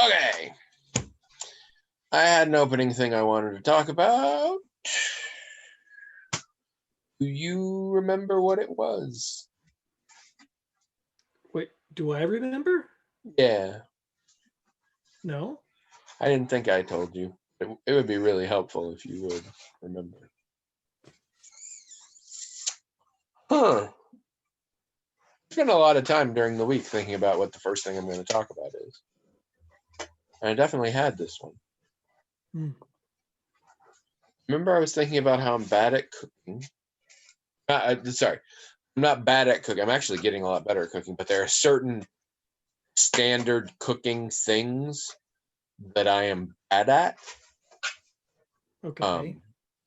Okay. I had an opening thing I wanted to talk about. Do you remember what it was? Wait, do I remember? Yeah. No. I didn't think I told you. It would be really helpful if you would remember. Huh. I spent a lot of time during the week thinking about what the first thing I'm going to talk about is. And I definitely had this one. Hmm. Remember, I was thinking about how I'm bad at cooking. Sorry, I'm not bad at cooking. I'm actually getting a lot better at cooking, but there are certain standard cooking things that I am bad at. Okay.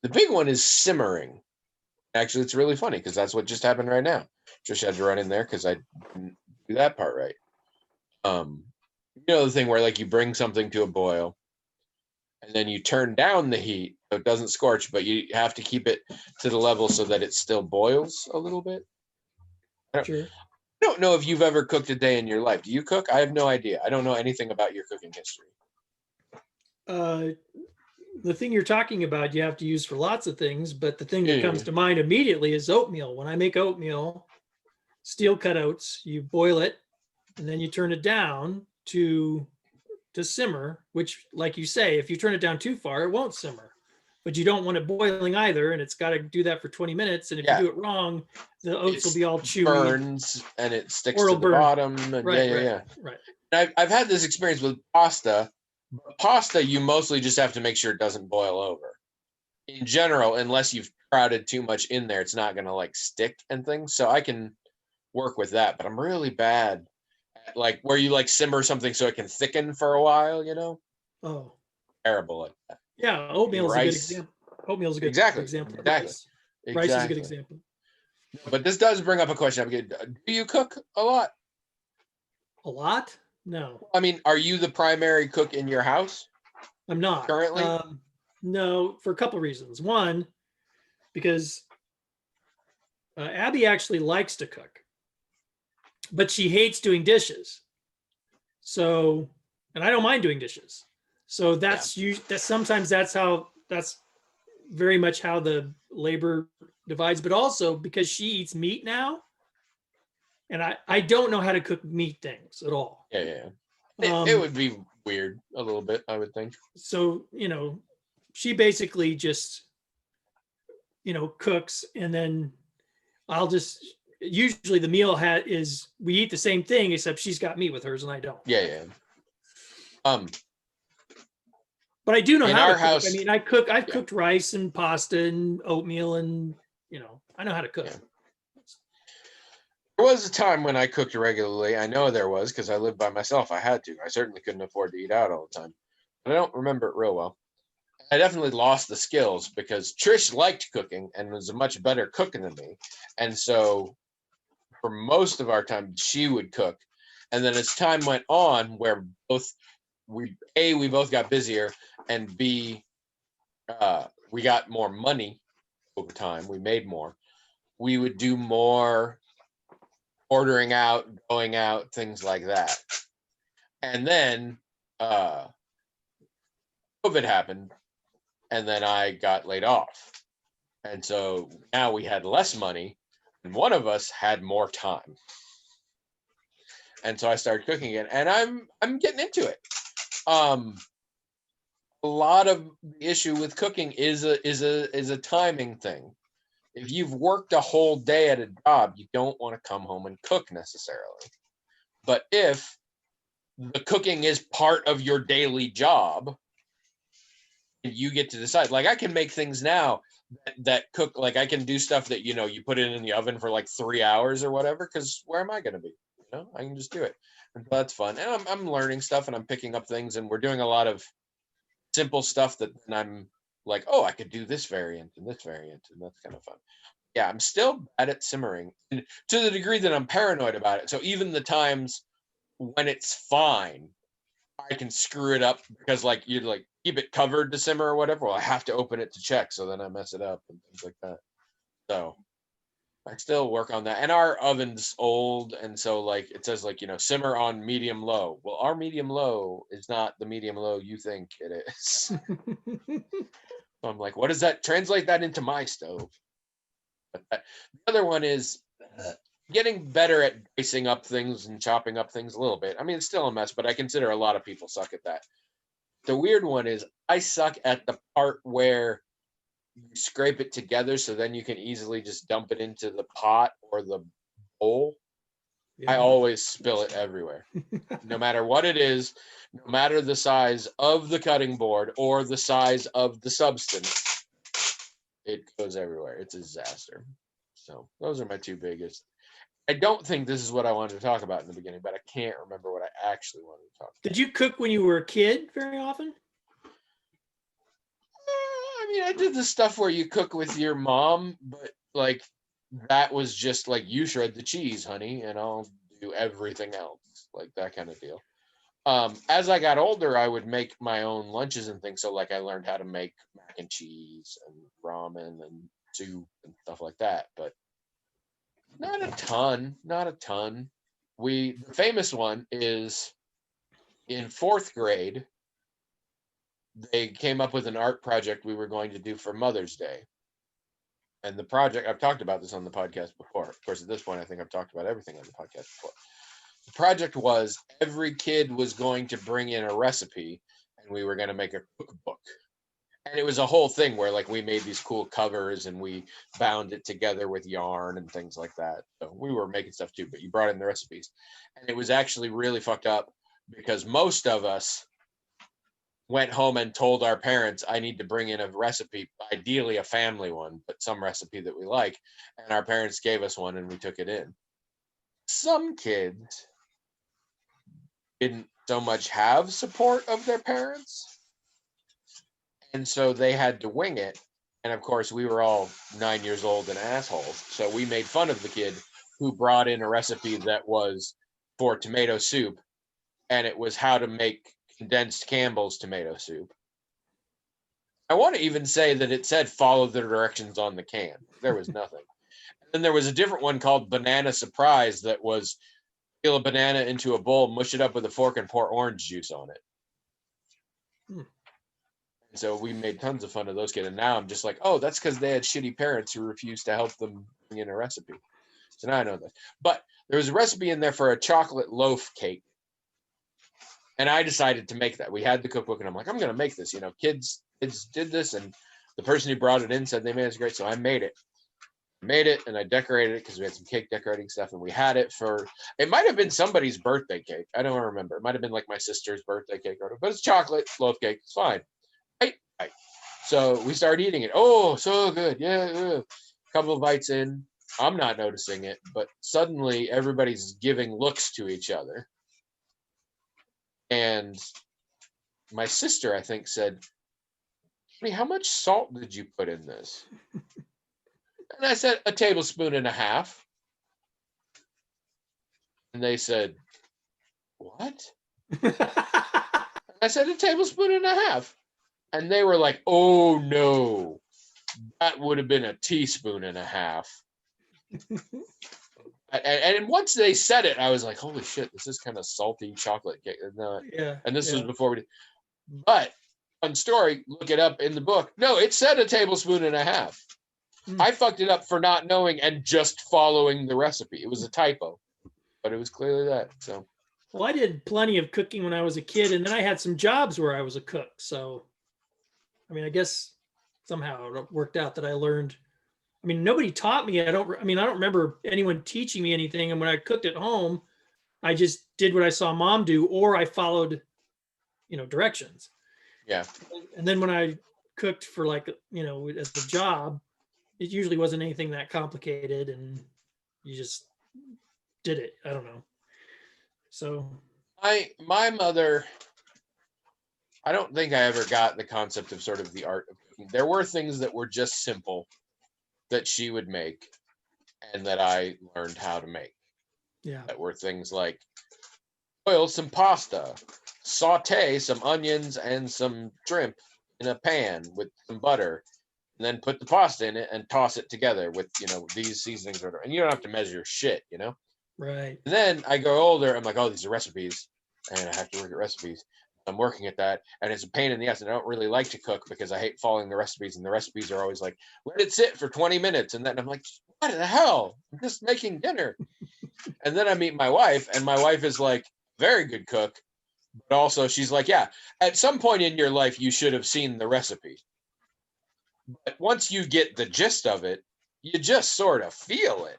The big one is simmering. Actually, it's really funny because that's what just happened right now. Just had to run in there because I didn't do that part right. The thing where like you bring something to a boil and then you turn down the heat so it doesn't scorch, but you have to keep it to the level so that it still boils a little bit. Sure. I don't know if you've ever cooked a day in your life. Do you cook? I have no idea. I don't know anything about your cooking history. Uh, the thing you're talking about, you have to use for lots of things, but the thing that Yeah. comes to mind immediately is oatmeal. When I make oatmeal, steel cutouts, you boil it, and then you turn it down to simmer. Which, like you say, if you turn it down too far, it won't simmer. But you don't want it boiling either, and it's got to do that for 20 minutes. And if you Yeah. do it wrong, the oats will It be all chewy, burns and it sticks or to it'll the burn. bottom. And yeah, Right, yeah, right, yeah. right. I've had this experience with pasta. Pasta, you mostly just have to make sure it doesn't boil over. In general, unless you've crowded too much in there, it's not going to like stick and things. So I can work with that, but I'm really bad at like where you like simmer something so it can thicken for a while. Oh, Terrible at that. yeah. Making Oatmeal is a good rice. example. Oatmeal is a good Exactly. example. Exactly. Rice is a good Exactly. example. But this does bring up a question. Do you cook a lot? A lot? No, I mean, are you the primary cook in your house I'm not. currently? No, for a couple of reasons. One, because Abby actually likes to cook, but she hates doing dishes. So, and I don't mind doing dishes. So Yeah. that's sometimes that's very much how the labor divides. But also because she eats meat now, and I don't know how to cook meat things at all. Yeah, yeah. It Um, would be weird a little bit, I would think. so she basically just cooks, and then I'll just usually the meal is we eat the same thing except she's got meat with hers and I don't. Yeah, yeah. Um, But I do know in how to our cook. I house, mean, I've yeah, cooked rice and pasta and oatmeal, and I know how to cook. yeah. There was a time when I cooked regularly. I know there was because I lived by myself. I had to. I certainly couldn't afford to eat out all the time. But I don't remember it real well. I definitely lost the skills because Trish liked cooking and was a much better cook than me. And so for most of our time, she would cook. And then as time went on, where we both got busier, and B, we got more money over time. We made more. We would do more ordering out, going out, things like that. And then uh, COVID happened, and then I got laid off. And so now we had less money, and one of us had more time. And so I started cooking again, and I'm getting into it. Um, a lot of the issue with cooking is a timing thing. If you've worked a whole day at a job, you don't want to come home and cook necessarily. But if the cooking is part of your daily job, you get to decide. Like I can make things now that cook. Like I can do stuff that you put it in the oven for like 3 hours or whatever. Because where am I going to be? I can just do it, and that's fun. And I'm learning stuff and I'm picking up things, and we're doing a lot of simple stuff that I'm like, oh, I could do this variant and this variant, and that's kind of fun. Yeah, I'm still bad at simmering, and to the degree that I'm paranoid about it. So even the times when it's fine, I can screw it up because like you like keep it covered to simmer or whatever. Well, I have to open it to check, so then I mess it up and things like that. So I still work on that. And our oven's old. And so like it says like, simmer on medium low. Well, our medium low is not the medium low you think it is. So I'm like, what does that translate that into my stove? But the other one is getting better at dicing up things and chopping up things a little bit. I mean, it's still a mess, but I consider a lot of people suck at that. The weird one is I suck at the part where you scrape it together so then you can easily just dump it into the pot or the bowl. I Yeah. always spill it everywhere. No matter what it is, no matter the size of the cutting board or the size of the substance, it goes everywhere. It's a disaster. So those are my two biggest. I don't think this is what I wanted to talk about in the beginning, but I can't remember what I actually wanted to talk about. Did you cook when you were a kid very often? I mean, I did the stuff where you cook with your mom, but like that was just like you shred the cheese, honey, and I'll do everything else, like that kind of deal. As I got older, I would make my own lunches and things. So like I learned how to make mac and cheese and ramen and soup and stuff like that, but not a ton, not a ton. The famous one is in fourth grade, they came up with an art project we were going to do for Mother's Day. And the project, I've talked about this on the podcast before. Of course, at this point, I think I've talked about everything on the podcast before. The project was every kid was going to bring in a recipe and we were going to make a cookbook. And it was a whole thing where like we made these cool covers and we bound it together with yarn and things like that. So we were making stuff too, but you brought in the recipes. And it was actually really fucked up because most of us went home and told our parents, I need to bring in a recipe, ideally a family one, but some recipe that we like. And our parents gave us one and we took it in. Some kids didn't so much have support of their parents. And so they had to wing it. And of course, we were all 9 years old and assholes. So we made fun of the kid who brought in a recipe that was for tomato soup. And it was how to make condensed Campbell's tomato soup. I want to even say that it said follow the directions on the can. There was nothing. And then there was a different one called Banana Surprise that was peel a banana into a bowl, mush it up with a fork, and pour orange juice on it. And so we made tons of fun of those kids. And now I'm just like, oh, that's because they had shitty parents who refused to help them bring in a recipe. So now I know that. But there was a recipe in there for a chocolate loaf cake. And I decided to make that. We had the cookbook, and I'm like, I'm going to make this. Kids did this, and the person who brought it in said they made it great. So I made it. And I decorated it because we had some cake decorating stuff, and we had it it might have been somebody's birthday cake. I don't remember. It might have been like my sister's birthday cake, but it's chocolate loaf cake. It's fine. Right. So we started eating it. Oh, so good. Yeah. A couple of bites in. I'm not noticing it, but suddenly everybody's giving looks to each other. And my sister, I think, said, "Honey, how much salt did you put in this?" And I said, "A tablespoon and a half." And they said, "What?" I said, "A tablespoon and a half." And they were like, "Oh, no, that would have been a teaspoon and a half." And once they said it, I was like, holy shit, this is kind of salty chocolate cake. Yeah. And this was before we did. But fun story, look it up in the book. No, it said a tablespoon and a half. I fucked it up for not knowing and just following the recipe. It was a typo, but it was clearly that. So, well, I did plenty of cooking when I was a kid, and then I had some jobs where I was a cook. So, I mean, I guess somehow it worked out that I learned. I mean, nobody taught me. I don't remember anyone teaching me anything. And when I cooked at home, I just did what I saw mom do, or I followed, directions. yeah. And then when I cooked for as a job, it usually wasn't anything that complicated, and you just did it. I don't know. So My mother, I don't think I ever got the concept of sort of the art of cooking. There were things that were just simple that she would make and that I learned how to make. Yeah. That were things like boil some pasta, saute some onions and some shrimp in a pan with some butter, and then put the pasta in it and toss it together with, these seasonings or whatever. And you don't have to measure shit, Right. And then I grow older, I'm like, oh, these are recipes, and I have to work at recipes. I'm working at that, and it's a pain in the ass. And I don't really like to cook because I hate following the recipes, and the recipes are always like, let it sit for 20 minutes. And then I'm like, what the hell? I'm just making dinner. And then I meet my wife, and my wife is like, very good cook. But also she's like, yeah, at some point in your life, you should have seen the recipe. But once you get the gist of it, you just sort of feel it.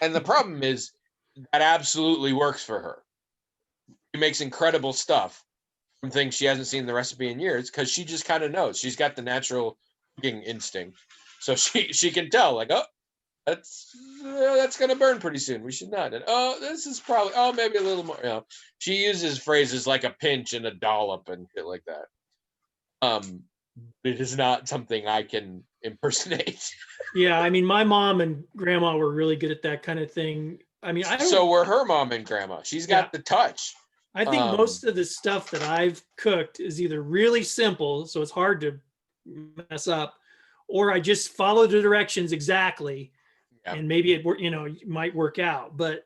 And the problem is that absolutely works for her. She makes incredible stuff from things she hasn't seen the recipe in years because she just kind of knows. She's got the natural cooking instinct. So she can tell, like, oh, that's gonna burn pretty soon. We should not. And this is probably maybe a little more. She uses phrases like a pinch and a dollop and shit like that. It is not something I can impersonate. Yeah, I mean, my mom and grandma were really good at that kind of thing. I mean, So were her mom and grandma. She's got the touch. I think most of the stuff that I've cooked is either really simple, so it's hard to mess up, or I just follow the directions exactly, and maybe it might work out. But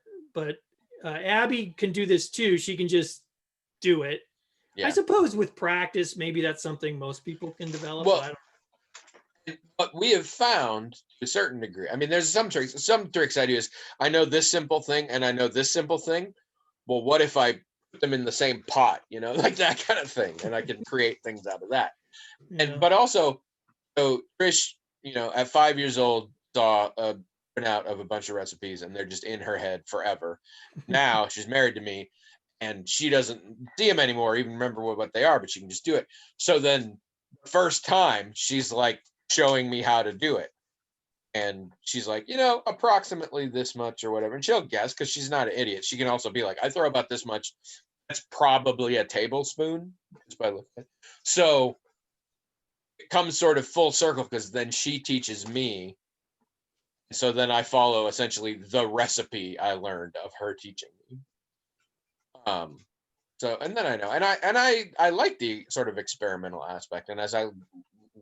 Abby can do this too. She can just do it. I suppose with practice, maybe that's something most people can develop. Well, but we have found to a certain degree. I mean, there's some tricks. Some tricks I do is I know this simple thing and I know this simple thing. Well, what if I put them in the same pot? Like that kind of thing, and I can create things out of that. And but also, so Trish, at 5 years old, saw a printout of a bunch of recipes, and they're just in her head forever. Now she's married to me, and she doesn't see them anymore, even remember what they are, but she can just do it. So then the first time she's like showing me how to do it. And she's like, approximately this much or whatever. And she'll guess because she's not an idiot. She can also be like, I throw about this much. That's probably a tablespoon. Just by looking at it. So it comes sort of full circle because then she teaches me. So then I follow essentially the recipe I learned of her teaching me. So, and then I know, and I like the sort of experimental aspect. And as I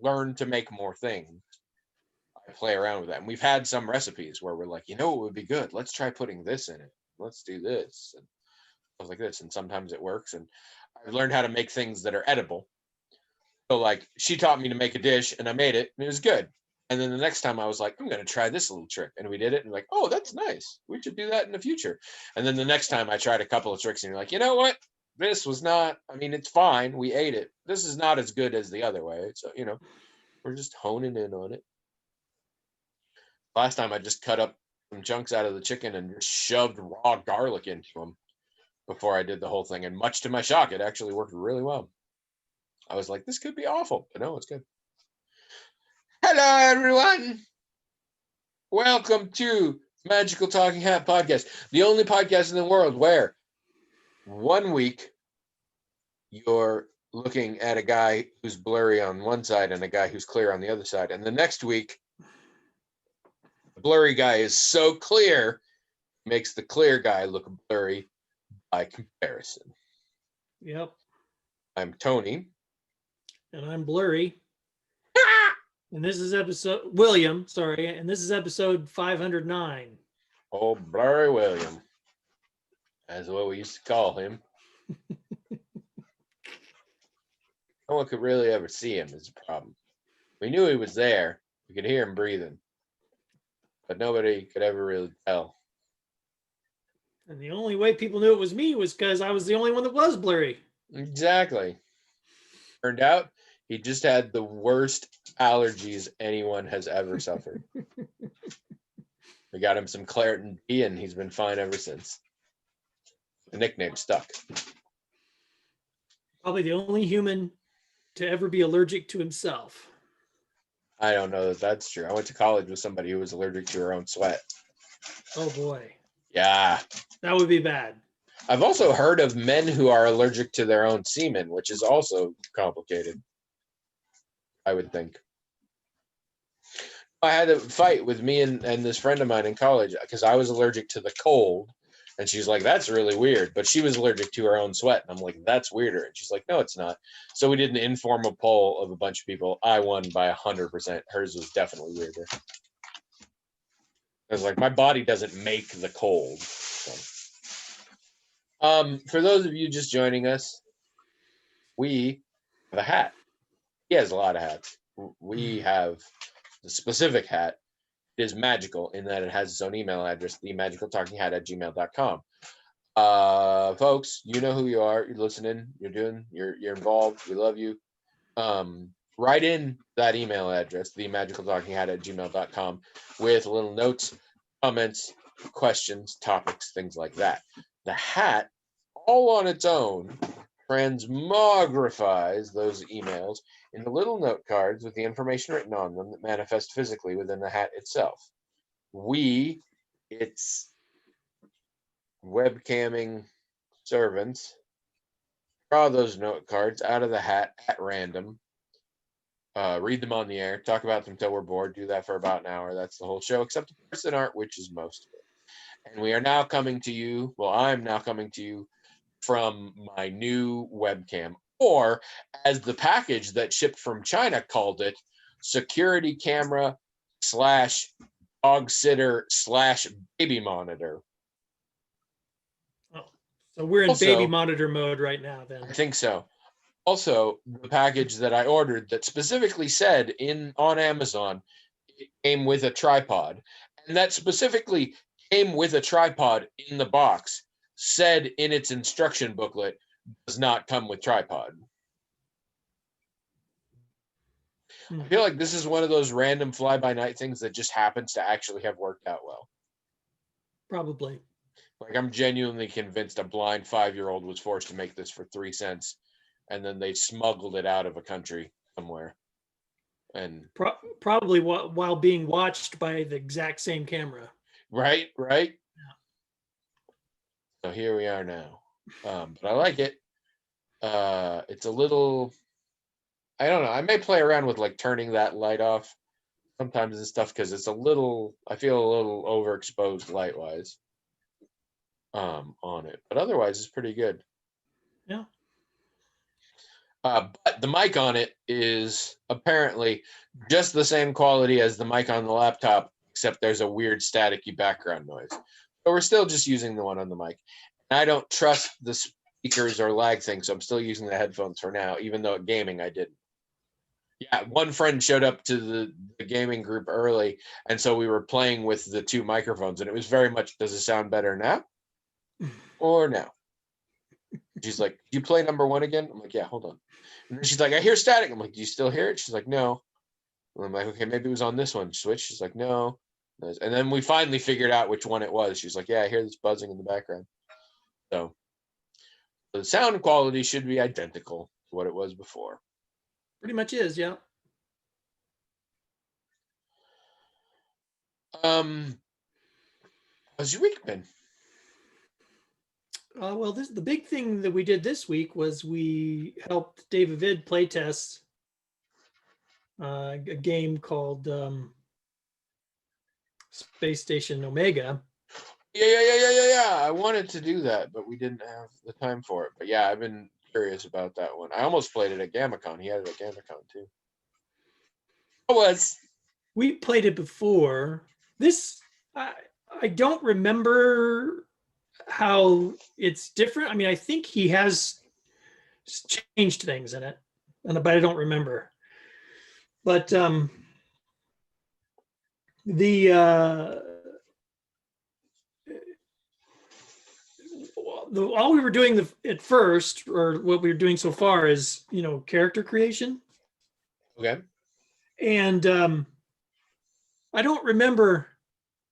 learn to make more things, I play around with that. And we've had some recipes where we're like, what would be good? Let's try putting this in it. Let's do this and stuff like this. And sometimes it works. And I've learned how to make things that are edible. So like she taught me to make a dish and I made it and it was good. And then the next time I was like, I'm going to try this little trick. And we did it and like, oh, that's nice. We should do that in the future. And then the next time I tried a couple of tricks and you're like, you know what? This was not, it's fine. We ate it. This is not as good as the other way. So, we're just honing in on it. Last time I just cut up some chunks out of the chicken and just shoved raw garlic into them before I did the whole thing. And much to my shock, it actually worked really well. I was like, this could be awful, but no, it's good. Hello, everyone. Welcome to Magical Talking Hat Podcast, the only podcast in the world where 1 week you're looking at a guy who's blurry on one side and a guy who's clear on the other side. And the next week, the blurry guy is so clear, makes the clear guy look blurry by comparison. Yep. I'm Tony. And I'm Blurry. And this is William, and this is episode 509. Oh, Blurry William. That's what we used to call him. No one could really ever see him is a problem. We knew he was there. We could hear him breathing. But nobody could ever really tell. And the only way people knew it was me was because I was the only one that was blurry. Exactly. Turned out he just had the worst allergies anyone has ever suffered. We got him some Claritin D and he's been fine ever since. The nickname stuck. Probably the only human to ever be allergic to himself. I don't know that that's true. I went to college with somebody who was allergic to her own sweat. Oh boy. Yeah. That would be bad. I've also heard of men who are allergic to their own semen, which is also complicated, I would think. I had a fight with me and this friend of mine in college because I was allergic to the cold And she's like, that's really weird. But she was allergic to her own sweat. And I'm like, that's weirder. And she's like, no, it's not. So we did an informal poll of a bunch of people. I won by 100%. Hers was definitely weirder. I was like, my body doesn't make the cold. So. For those of you just joining us, we have a hat. He has a lot of hats. We have the specific hat. It is magical in that it has its own email address, themagicaltalkinghat@gmail.com. Folks, you know who you are. You're listening. You're involved. We love you. Write in that email address, themagicaltalkinghat@gmail.com, with little notes, comments, questions, topics, things like that. The hat, all on its own, transmogrifies those emails into little note cards with the information written on them that manifest physically within the hat itself. Its webcamming servants, draw those note cards out of the hat at random, read them on the air, talk about them till we're bored, do that for about an hour. That's the whole show, except the person art, which is most of it. And we are now coming to you, well, I'm now coming to you from my new webcam, or as the package that shipped from China called it, security camera / dog sitter / baby monitor. Oh, so we're in Also, baby monitor mode right now then. I think so. Also, the package that I ordered that specifically said on Amazon, it came with a tripod, and that specifically came with a tripod in the box, said in its instruction booklet, does not come with tripod. I feel like this is one of those random fly-by-night things that just happens to actually have worked out well. Probably. Like, I'm genuinely convinced a blind 5-year-old was forced to make this for 3 cents, and then they smuggled it out of a country somewhere. And probably while being watched by the exact same camera. Right. Yeah. So here we are now. But I like it. It's a little, I don't know. I may play around with like turning that light off sometimes and stuff, because it's a little, I feel a little overexposed light wise on it. But otherwise it's pretty good. Yeah. But the mic on it is apparently just the same quality as the mic on the laptop, except there's a weird staticky background noise. So we're still just using the one on the mic. And I don't trust the speakers or lag thing, so I'm still using the headphones for now, even though at gaming I didn't. Yeah, one friend showed up to the gaming group early, and so we were playing with the 2 microphones, and it was very much, does it sound better now or now? She's like, do you play number 1 again? I'm like, yeah, hold on. And then she's like, I hear static. I'm like, do you still hear it? She's like, no. And I'm like, okay, maybe it was on this one. Switch. She's like, no. And then we finally figured out which one it was. She's like, yeah, I hear this buzzing in the background. So the sound quality should be identical to what it was before. Pretty much is, yeah. How's your week been? Well, the big thing that we did this week was we helped David Vid play test a game called Space Station Omega. Yeah. I wanted to do that, but we didn't have the time for it. But yeah, I've been curious about that one. I almost played it at GammaCon. He had it at GammaCon too. We played it before. This, I don't remember how it's different. I mean, I think he has changed things in it, but I don't remember. But all we were doing at first, or what we were doing so far, is character creation. Okay. And I don't remember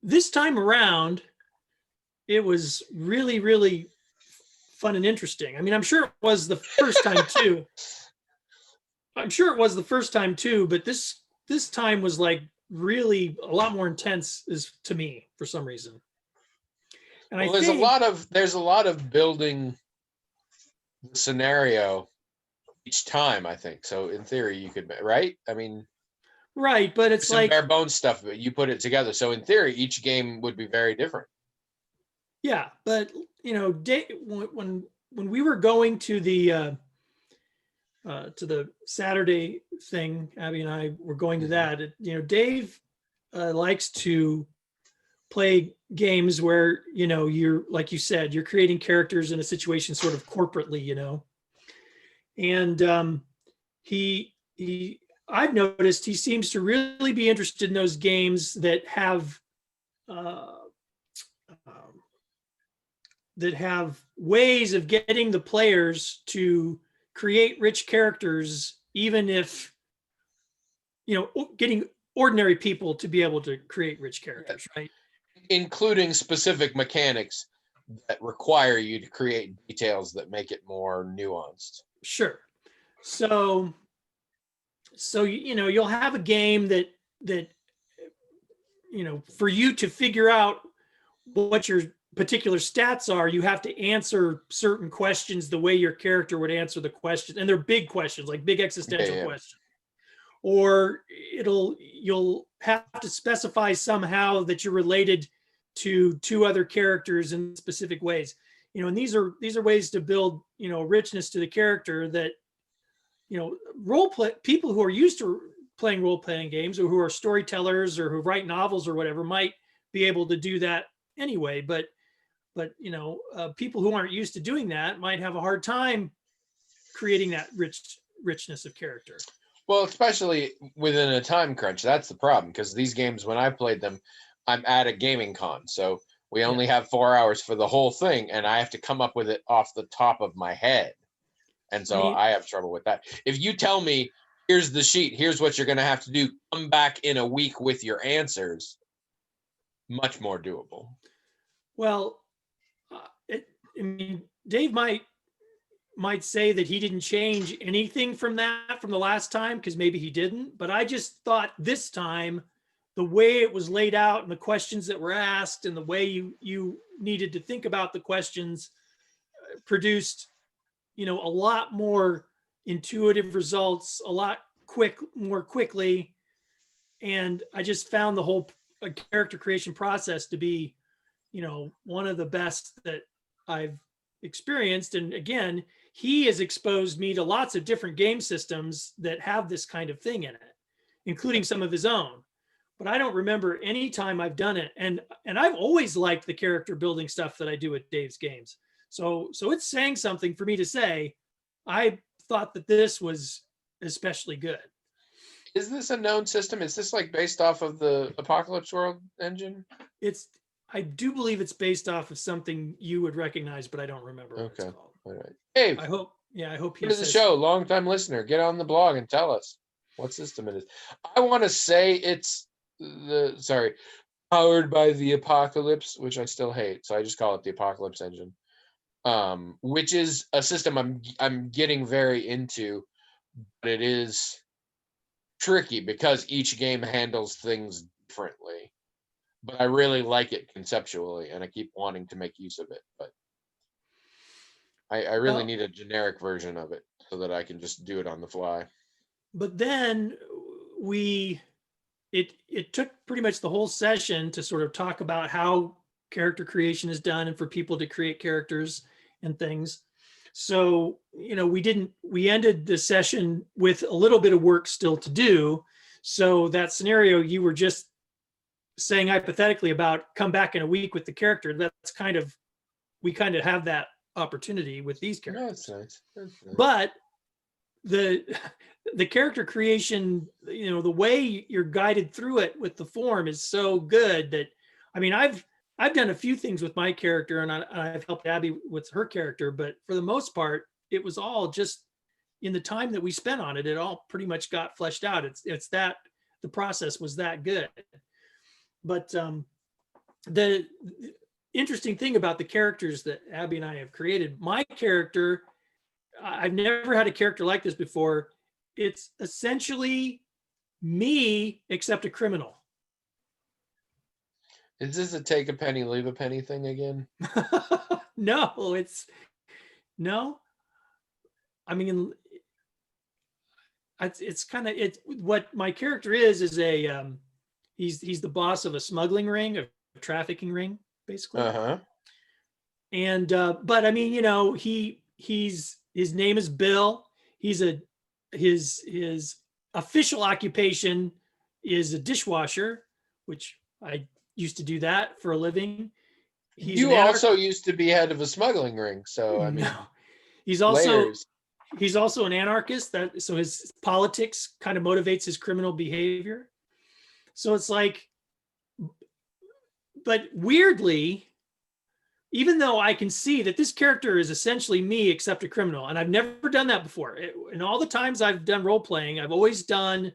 this time around. It was really, really fun and interesting. I mean, I'm sure it was the first time too. But this time was like really a lot more intense to me for some reason. And well, there's a lot of building the scenario each time, I think. So in theory, you could, right? I mean, right, but it's some like bare bones stuff, but you put it together. So in theory, each game would be very different. Yeah, but when we were going to the Saturday thing, Abby and I were going to Mhm. that. Dave likes to play games where you're, like you said, you're creating characters in a situation sort of corporately, and he I've noticed he seems to really be interested in those games uh, um, that have ways of getting the players to create rich characters, even if getting ordinary people to be able to create rich Yeah. characters, right? Including specific mechanics that require you to create details that make it more nuanced. Sure. So you'll have a game that for you to figure out what your particular stats are, you have to answer certain questions the way your character would answer the question, and they're big questions, like big Yeah, existential yeah. questions. Or you'll have to specify somehow that you're related to two other characters in specific ways. And these are ways to build richness to the character that role play people who are used to playing role playing games, or who are storytellers, or who write novels or whatever, might be able to do that anyway. But people who aren't used to doing that might have a hard time creating that richness of character. Well, especially within a time crunch, that's the problem. Because these games, when I played them, I'm at a gaming con, so we only have 4 hours for the whole thing, and I have to come up with it off the top of my head, and I so mean, I have trouble with that. If you tell me, here's the sheet, here's what you're going to have to do, come back in a week with your answers, much more doable. well, I mean, Dave might say that he didn't change anything from the last time, because maybe he didn't. But I just thought this time, the way it was laid out and the questions that were asked and the way you needed to think about the questions produced a lot more intuitive results, a lot more quickly. And I just found the whole character creation process to be one of the best that I've experienced. And again, he has exposed me to lots of different game systems that have this kind of thing in it, including some of his own. But I don't remember any time I've done it. And I've always liked the character building stuff that I do at Dave's games. So it's saying something for me to say I thought that this was especially good. Is this a known system? Is this like based off of the Apocalypse World engine? It's I do believe it's based off of something you would recognize, but I don't remember what it's Okay. called. All right. Dave, I hope he friend of the says show, long-time listener, get on the blog and tell us what system it is. I want to say it's powered by the Apocalypse, which I still hate, so I just call it the Apocalypse engine. Which is a system I'm getting very into, but it is tricky because each game handles things differently. But I really like it conceptually, and I keep wanting to make use of it. But I really well, need a generic version of it so that I can just do it on the fly. but then it took pretty much the whole session to sort of talk about how character creation is done and for people to create characters and things. So we ended the session with a little bit of work still to do. So that scenario you were just saying hypothetically about come back in a week with the character, we kind of have that opportunity with these characters. That's nice. That's nice. But the character creation, the way you're guided through it with the form is so good that, I mean, I've done a few things with my character, and I've helped Abby with her character, but for the most part, it was all just in the time that we spent on it. It all pretty much got fleshed out. It's that the process was that good. But the interesting thing about the characters that Abby and I have created, my character, I've never had a character like this before. It's essentially me, except a criminal. Is this a take a penny, leave a penny thing again? No, no. I mean, it's kind of what my character is a he's the boss of a smuggling ring, a trafficking ring, basically. Uh-huh. And but I mean, you know, he's his name is Bill. He's a his official occupation is a dishwasher, which I used to do that for a living. He's an You also anarchist. used to be head of a smuggling ring, so I No, mean, he's also layers. he's also an anarchist. That so his politics kind of motivates his criminal behavior. So it's like, but weirdly, even though I can see that this character is essentially me except a criminal, and I've never done that before. In all the times I've done role playing, I've always done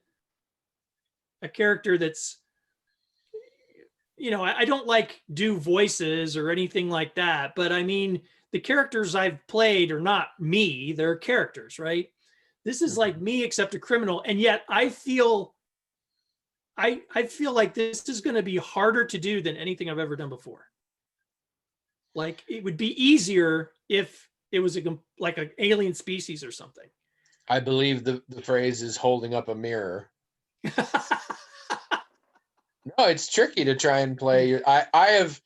a character that's, you know, I don't like do voices or anything like that, but I mean, the characters I've played are not me, they're characters, right? This is like Mhm. me except a criminal, and yet I feel like this is going to be harder to do than anything I've ever done before. Like it would be easier if it was like an alien species or something. I believe the phrase is holding up a mirror. No, it's tricky to try and play. I have,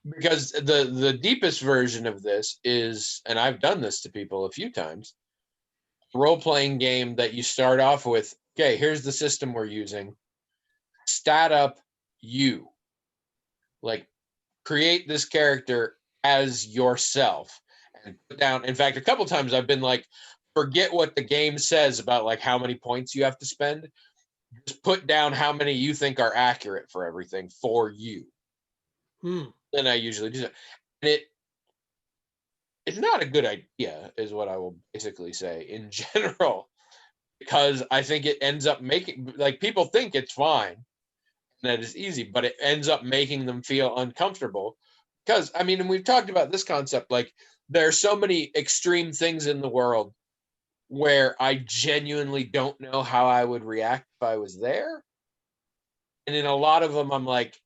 because the deepest version of this is, and I've done this to people a few times, role playing game that you start off with. Okay, here's the system we're using. Stat up you, like create this character as yourself and put down. In fact, a couple times I've been like, forget what the game says about like how many points you have to spend. Just put down how many you think are accurate for everything for you. Hmm. Then I usually do that. And it's not a good idea, is what I will basically say in general, because I think it ends up making, like, people think it's fine and that it's easy, but it ends up making them feel uncomfortable. Because I mean, and we've talked about this concept, like there are so many extreme things in the world where I genuinely don't know how I would react if I was there. And in a lot of them, I'm like,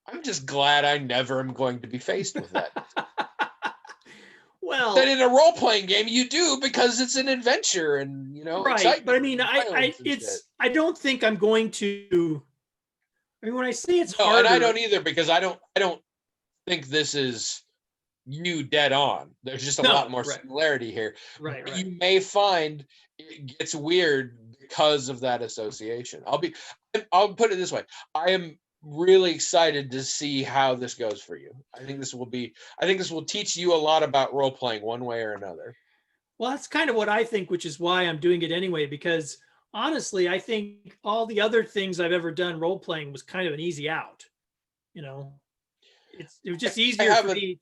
I'm just glad I never am going to be faced with that. Then Well, in a role playing game, you do, because it's an adventure and, right, but I excitement mean, and violence and shit. I don't think I'm going to. I mean, when I say it's No, and I harder, don't either, because I don't think this is you dead on. There's just a lot no, more right, similarity here. right, But right. you may find it gets weird because of that association. I'll put it this way. I am really excited to see how this goes for you. I think this will teach you a lot about role playing one way or another. Well, that's kind of what I think, which is why I'm doing it anyway. Because honestly, I think all the other things I've ever done role playing was kind of an easy out. You know, it was just I easier have for a me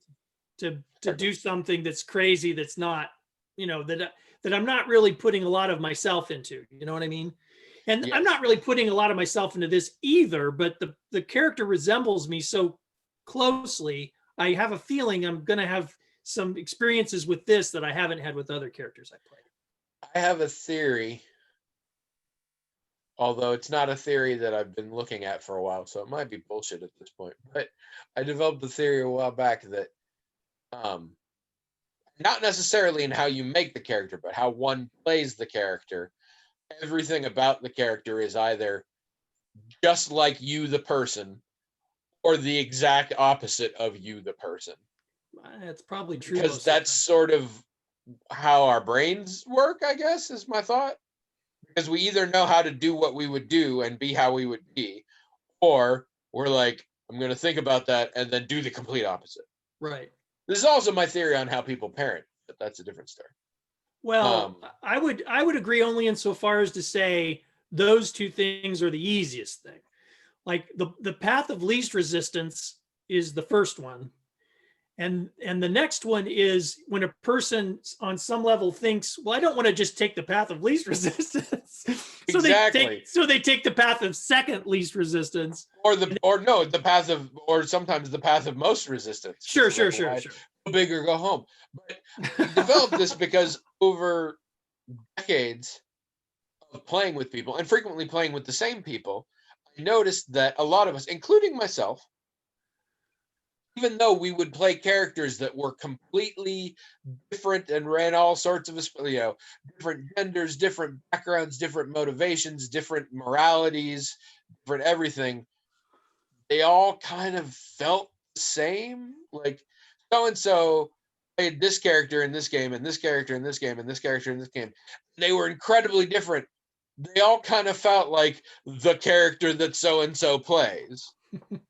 to do something that's crazy, that's not, you know, that I'm not really putting a lot of myself into. You know what I mean? And I'm yes. not really putting a lot of myself into this either. But the character resembles me so closely. I have a feeling I'm going to have some experiences with this that I haven't had with other characters I played. I have a theory, although it's not a theory that I've been looking at for a while, so it might be bullshit at this point. But I developed a theory a while back that um not necessarily in how you make the character, but how one plays the character. Everything about the character is either just like you, the person, or the exact opposite of you, the person. It's probably true Because most of the that's time. sort of how our brains work, I guess, is my thought. Because we either know how to do what we would do and be how we would be, or we're like, I'm going to think about that and then do the complete opposite. Right. This is also my theory on how people parent, but that's a different story. Well, Um, I would agree only insofar as to say those two things are the easiest thing. Like the path of least resistance is the first one, and the next one is when a person on some level thinks, well, I don't want to just take the path of least resistance. exactly. So they take the path of second least resistance. Or no, the path of, or sometimes the path of most resistance. Sure, It's sure, like, sure, why sure. go big or go home? But I developed this because over decades of playing with people and frequently playing with the same people, I noticed that a lot of us, including myself, even though we would play characters that were completely different and ran all sorts of, different genders, different backgrounds, different motivations, different moralities, different everything, they all kind of felt the same. Like, so and so played this character in this game, and this character in this game, and this character in this game. They were incredibly different. They all kind of felt like the character that so and so plays, but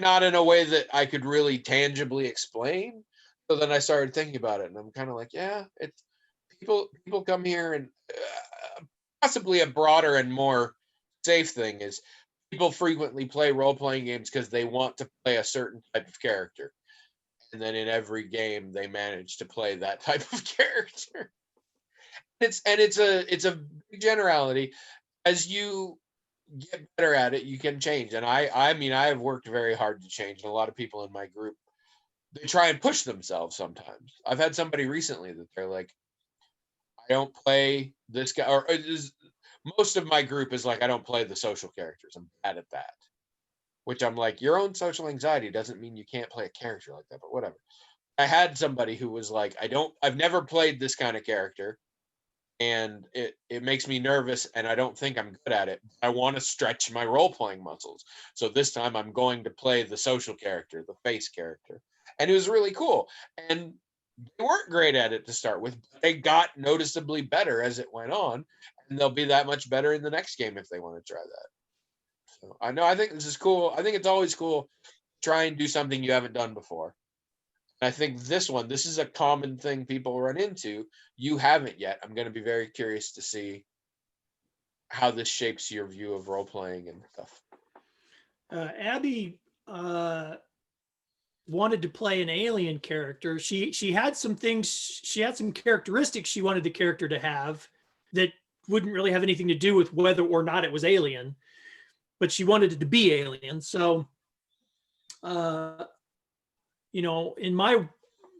not in a way that I could really tangibly explain. So then I started thinking about it, and I'm kind of like, yeah, it's people come here, and possibly a broader and more safe thing is people frequently play role-playing games because they want to play a certain type of character, and then in every game they manage to play that type of character. It's a big generality. As you get better at it, you can change. And I mean, I have worked very hard to change, and a lot of people in my group, they try and push themselves sometimes. I've had somebody recently that they're like, I don't play this guy, or most of my group is like, I don't play the social characters. I'm bad at that. Which I'm like, your own social anxiety doesn't mean you can't play a character like that, but whatever. I had somebody who was like, I've never played this kind of character, and it makes me nervous, and I don't think I'm good at it. I want to stretch my role-playing muscles. So this time I'm going to play the social character, the face character. And it was really cool. And they weren't great at it to start with, but they got noticeably better as it went on, and they'll be that much better in the next game if they want to try that. So I think this is cool. I think it's always cool to try and do something you haven't done before. And I think this is a common thing people run into. You haven't yet. I'm going to be very curious to see how this shapes your view of role playing and stuff. Abby wanted to play an alien character. She had some things, she had some characteristics she wanted the character to have that wouldn't really have anything to do with whether or not it was alien, but she wanted it to be alien. So, in my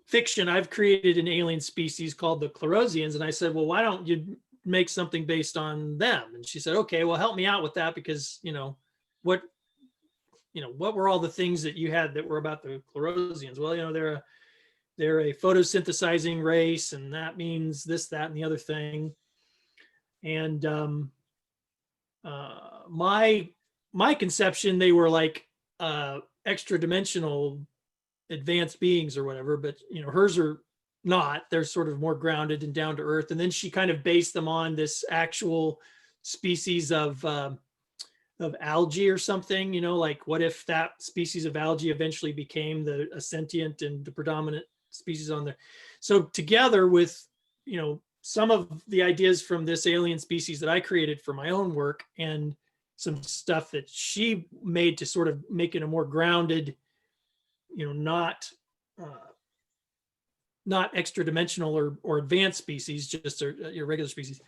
fiction, I've created an alien species called the Chlorosians, and I said, well, why don't you make something based on them? And she said, okay, well, help me out with that, because what were all the things that you had that were about the Chlorosians? Well, they're a photosynthesizing race, and that means this, that, and the other thing. And my conception, they were like extra dimensional advanced beings or whatever, but hers are not. They're sort of more grounded and down to earth. And then she kind of based them on this actual species of algae or something. Like what if that species of algae eventually became a sentient and the predominant species on there? So together with some of the ideas from this alien species that I created for my own work, and some stuff that she made to sort of make it a more grounded, not extra dimensional or advanced species, just your regular species.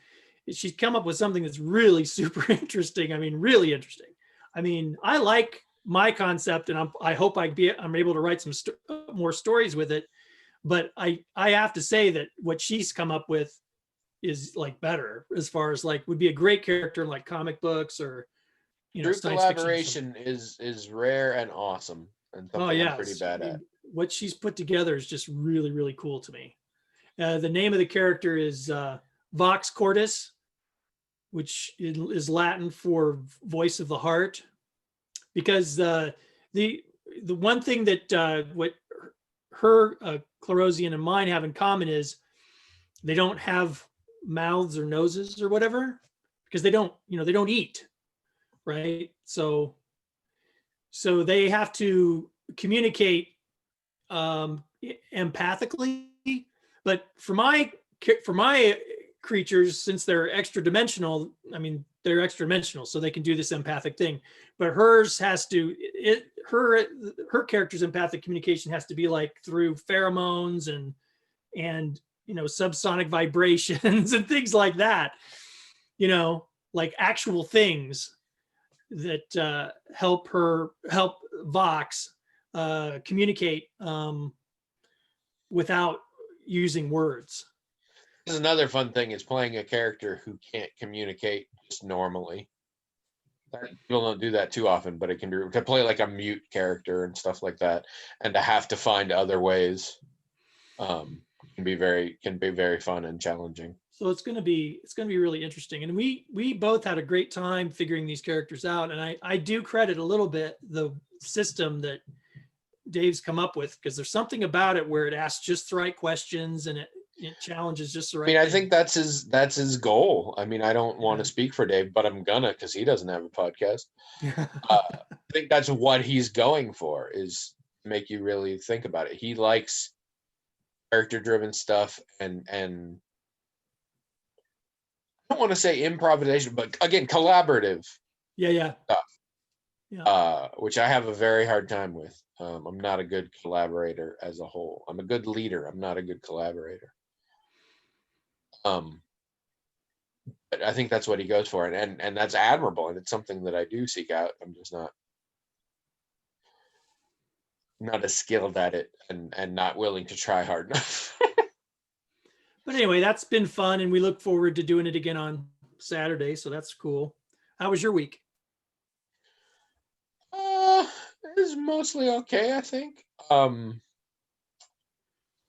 She's come up with something that's really super interesting. I mean, really interesting. I mean, I like my concept, and I hope I'm able to write some more stories with it. But I have to say that what she's come up with is like better, as far as like would be a great character in like comic books or Group science fiction. collaboration is rare and awesome, and something I'm pretty bad at. What she's put together is just really, really cool to me. The name of the character is Vox Cordis, which is Latin for voice of the heart. Because the one thing that what her Chlorosian and mine have in common is they don't have mouths or noses or whatever, because they don't eat, right? So they have to communicate empathically. But for my creatures, since they're extra dimensional, I mean, they're extra dimensional, so they can do this empathic thing. But hers has to, her character's empathic communication has to be like through pheromones and subsonic vibrations and things like that, like actual things that help Vox communicate without using words. This is another fun thing, is playing a character who can't communicate just normally. People don't do that too often, but it can be to play like a mute character and stuff like that, and to have to find other ways can be very fun and challenging. So it's going to be really interesting. And we both had a great time figuring these characters out. And I do credit a little bit the system that Dave's come up with, because there's something about it where it asks just the right questions and it challenges just the I right mean, I thing. think that's his goal. I mean, I don't want Yeah. to speak for Dave, but I'm gonna because he doesn't have a podcast. I think that's what he's going for, is make you really think about it. He likes character-driven stuff, and I don't want to say improvisation, but again, collaborative Yeah. stuff, which I have a very hard time with. I'm not a good collaborator as a whole. I'm a good leader. I'm not a good collaborator. But I think that's what he goes for, and that's admirable, and it's something that I do seek out. I'm just not as skilled at it, and not willing to try hard enough. But anyway, that's been fun, and we look forward to doing it again on Saturday. So that's cool. How was your week? It was mostly okay, I think. I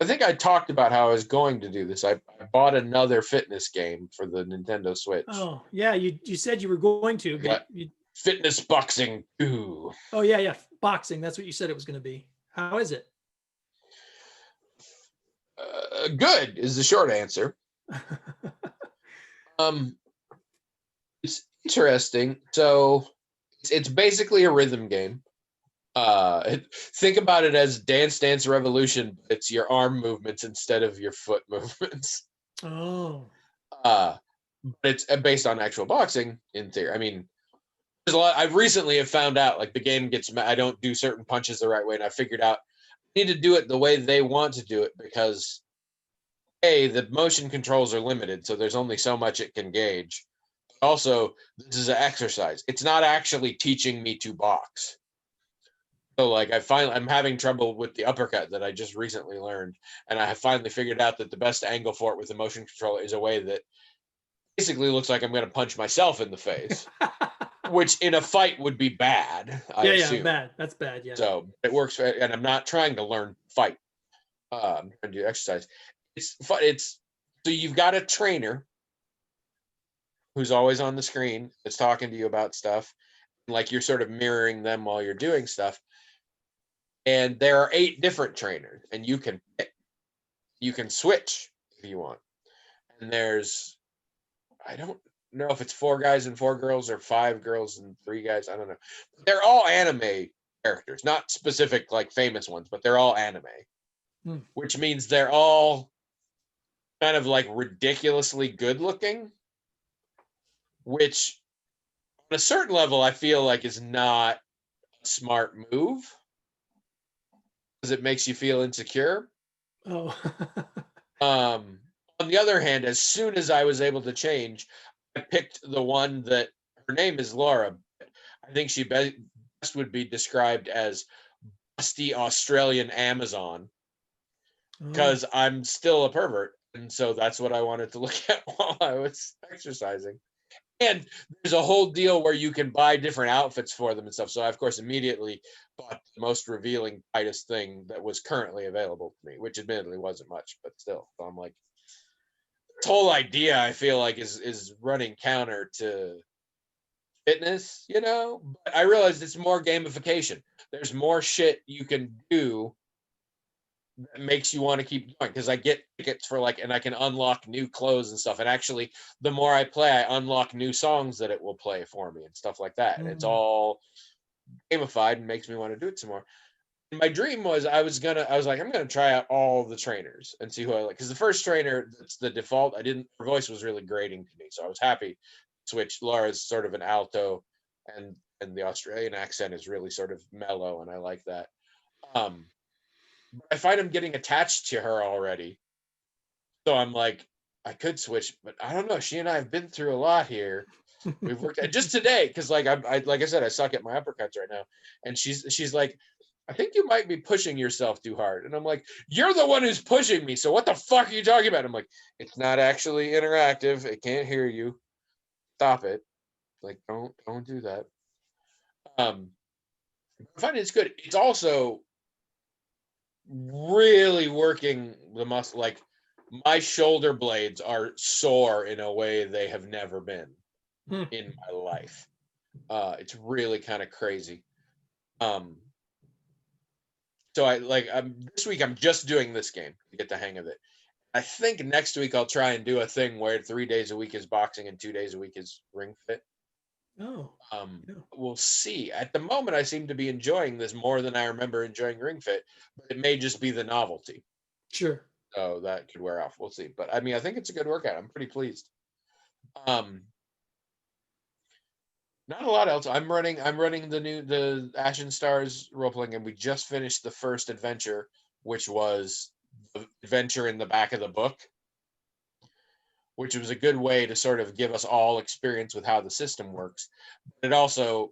think I talked about how I was going to do this. I bought another fitness game for the Nintendo Switch. Oh yeah, you said you were going to, I but got Fitness Boxing 2. oh yeah, boxing. That's what you said it was going to be. How is it? Good is the short answer. Um, it's interesting. So it's basically a rhythm game. Think about it as Dance Dance Revolution. It's your arm movements instead of your foot movements. Oh, But it's based on actual boxing in theory. I mean, there's a lot. I recently have found out, like, the game gets. I don't do certain punches the right way, and I figured out I need to do it the way they want to do it, because the motion controls are limited, so there's only so much it can gauge. Also, this is an exercise. It's not actually teaching me to box. So, like, I'm having trouble with the uppercut that I just recently learned, and I have finally figured out that the best angle for it with the motion controller is a way that basically looks like I'm going to punch myself in the face, which in a fight would be bad, I assume. bad. That's bad. Yeah. So it works, and I'm not trying to learn fight. I'm trying to do exercise. It's so you've got a trainer who's always on the screen that's talking to you about stuff, like you're sort of mirroring them while you're doing stuff. And there are 8 different trainers, and you can switch if you want. And I don't know if it's 4 guys and 4 girls or 5 girls and 3 guys. I don't know. They're all anime characters, not specific like famous ones, but they're all anime, which means they're all kind of like ridiculously good looking, which on a certain level I feel like is not a smart move, because it makes you feel insecure. Oh. On the other hand, as soon as I was able to change, I picked the one that, her name is Laura. I think she best would be described as busty Australian Amazon, because I'm still a pervert. And so that's what I wanted to look at while I was exercising. And there's a whole deal where you can buy different outfits for them and stuff. So I, of course, immediately bought the most revealing, tightest thing that was currently available to me, which admittedly wasn't much, but still. So I'm like, this whole idea, I feel like, is running counter to fitness, But I realized it's more gamification. There's more shit you can do that makes you want to keep going, because I get tickets for, like, and I can unlock new clothes and stuff. And actually, the more I play, I unlock new songs that it will play for me and stuff like that. And it's all gamified and makes me want to do it some more. And my dream was I'm gonna try out all the trainers and see who I like. Because the first trainer, that's the default. Her voice was really grating to me, so I was happy to switch. Laura's sort of an alto, and the Australian accent is really sort of mellow, and I like that. I find I'm getting attached to her already. So I'm like, I could switch, but I don't know. She and I have been through a lot here. We've worked just today, because like like I said, I suck at my uppercuts right now. And she's like, I think you might be pushing yourself too hard. And I'm like, you're the one who's pushing me. So what the fuck are you talking about? I'm like, it's not actually interactive. It can't hear you. Stop it. Like, don't do that. I find it's good. It's also really working the muscle. Like, my shoulder blades are sore in a way they have never been in my life. It's really kind of crazy. So this week I'm just doing this game to get the hang of it. I think next week I'll try and do a thing where 3 days a week is boxing and 2 days a week is Ring Fit. Oh, yeah. We'll see. At the moment, I seem to be enjoying this more than I remember enjoying Ring Fit, but it may just be the novelty. Sure. So that could wear off. We'll see. But I mean, I think it's a good workout. I'm pretty pleased. Not a lot else. I'm running the Ashen Stars role playing, and we just finished the first adventure, which was the adventure in the back of the book, which was a good way to sort of give us all experience with how the system works. But it also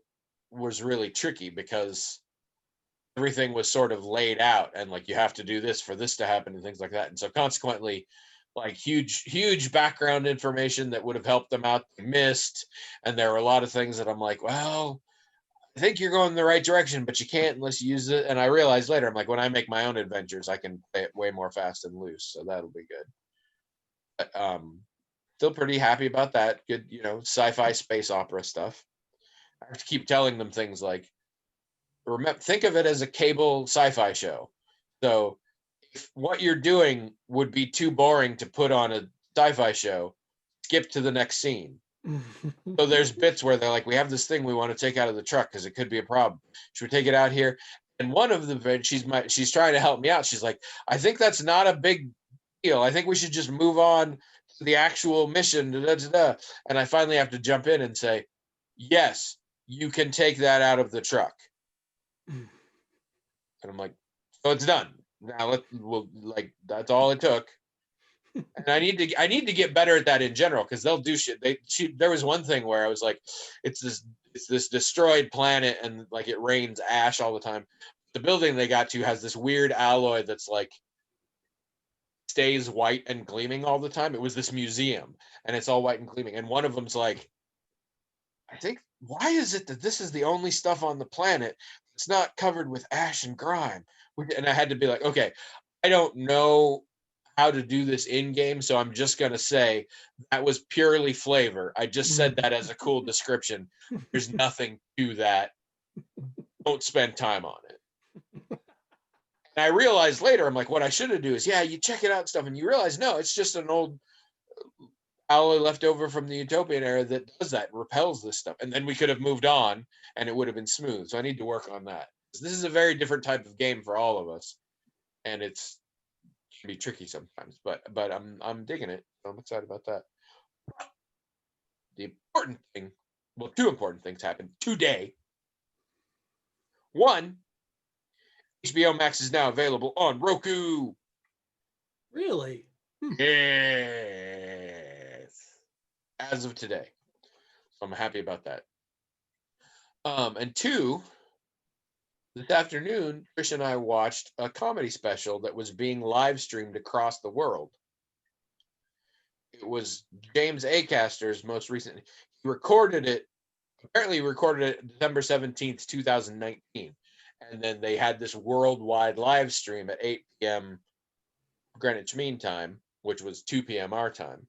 was really tricky because everything was sort of laid out and like you have to do this for this to happen and things like that. And so consequently, like huge background information that would have helped them out missed. And there were a lot of things that I'm like, well, I think you're going in the right direction, but you can't unless you use it. And I realized later, I'm like, when I make my own adventures, I can play it way more fast and loose. So that'll be good. But still pretty happy about that. Good, sci-fi space opera stuff. I have to keep telling them things like, think of it as a cable sci-fi show. So if what you're doing would be too boring to put on a sci-fi show, skip to the next scene. So there's bits where they're like, we have this thing we want to take out of the truck because it could be a problem. Should we take it out here? And one of the she's trying to help me out. She's like, I think that's not a big deal. I think we should just move on to the actual mission. Da, da, da, da. And I finally have to jump in and say, yes, you can take that out of the truck. And I'm like, so it's done. Now that's all it took. And I need to get better at that in general because they'll do shit. There was one thing where I was like, it's this destroyed planet and like it rains ash all the time. The building they got to has this weird alloy that's like stays white and gleaming all the time. It was this museum and it's all white and gleaming. And one of them's like, I think, why is it that this is the only stuff on the planet that's not covered with ash and grime? And I had to be like, okay, I don't know how to do this in game, so I'm just going to say that was purely flavor. I just said that as a cool description. There's nothing to that. Don't spend time on it. And I realized later, I'm like, what I should have do is, yeah, you check it out and stuff, and you realize, no, it's just an old alloy left over from the Utopian era that does that, repels this stuff. And then we could have moved on and it would have been smooth. So I need to work on that. This is a very different type of game for all of us. And it can be tricky sometimes, but I'm digging it. I'm excited about that. The important thing, well, two important things happened today. One, HBO Max is now available on Roku. Really? Yes. As of today. So I'm happy about that. And two, this afternoon, Trish and I watched a comedy special that was being live streamed across the world. It was James Acaster's most recent. He recorded it December 17th, 2019. And then they had this worldwide live stream at 8 p.m. Greenwich Mean Time, which was 2 p.m. our time.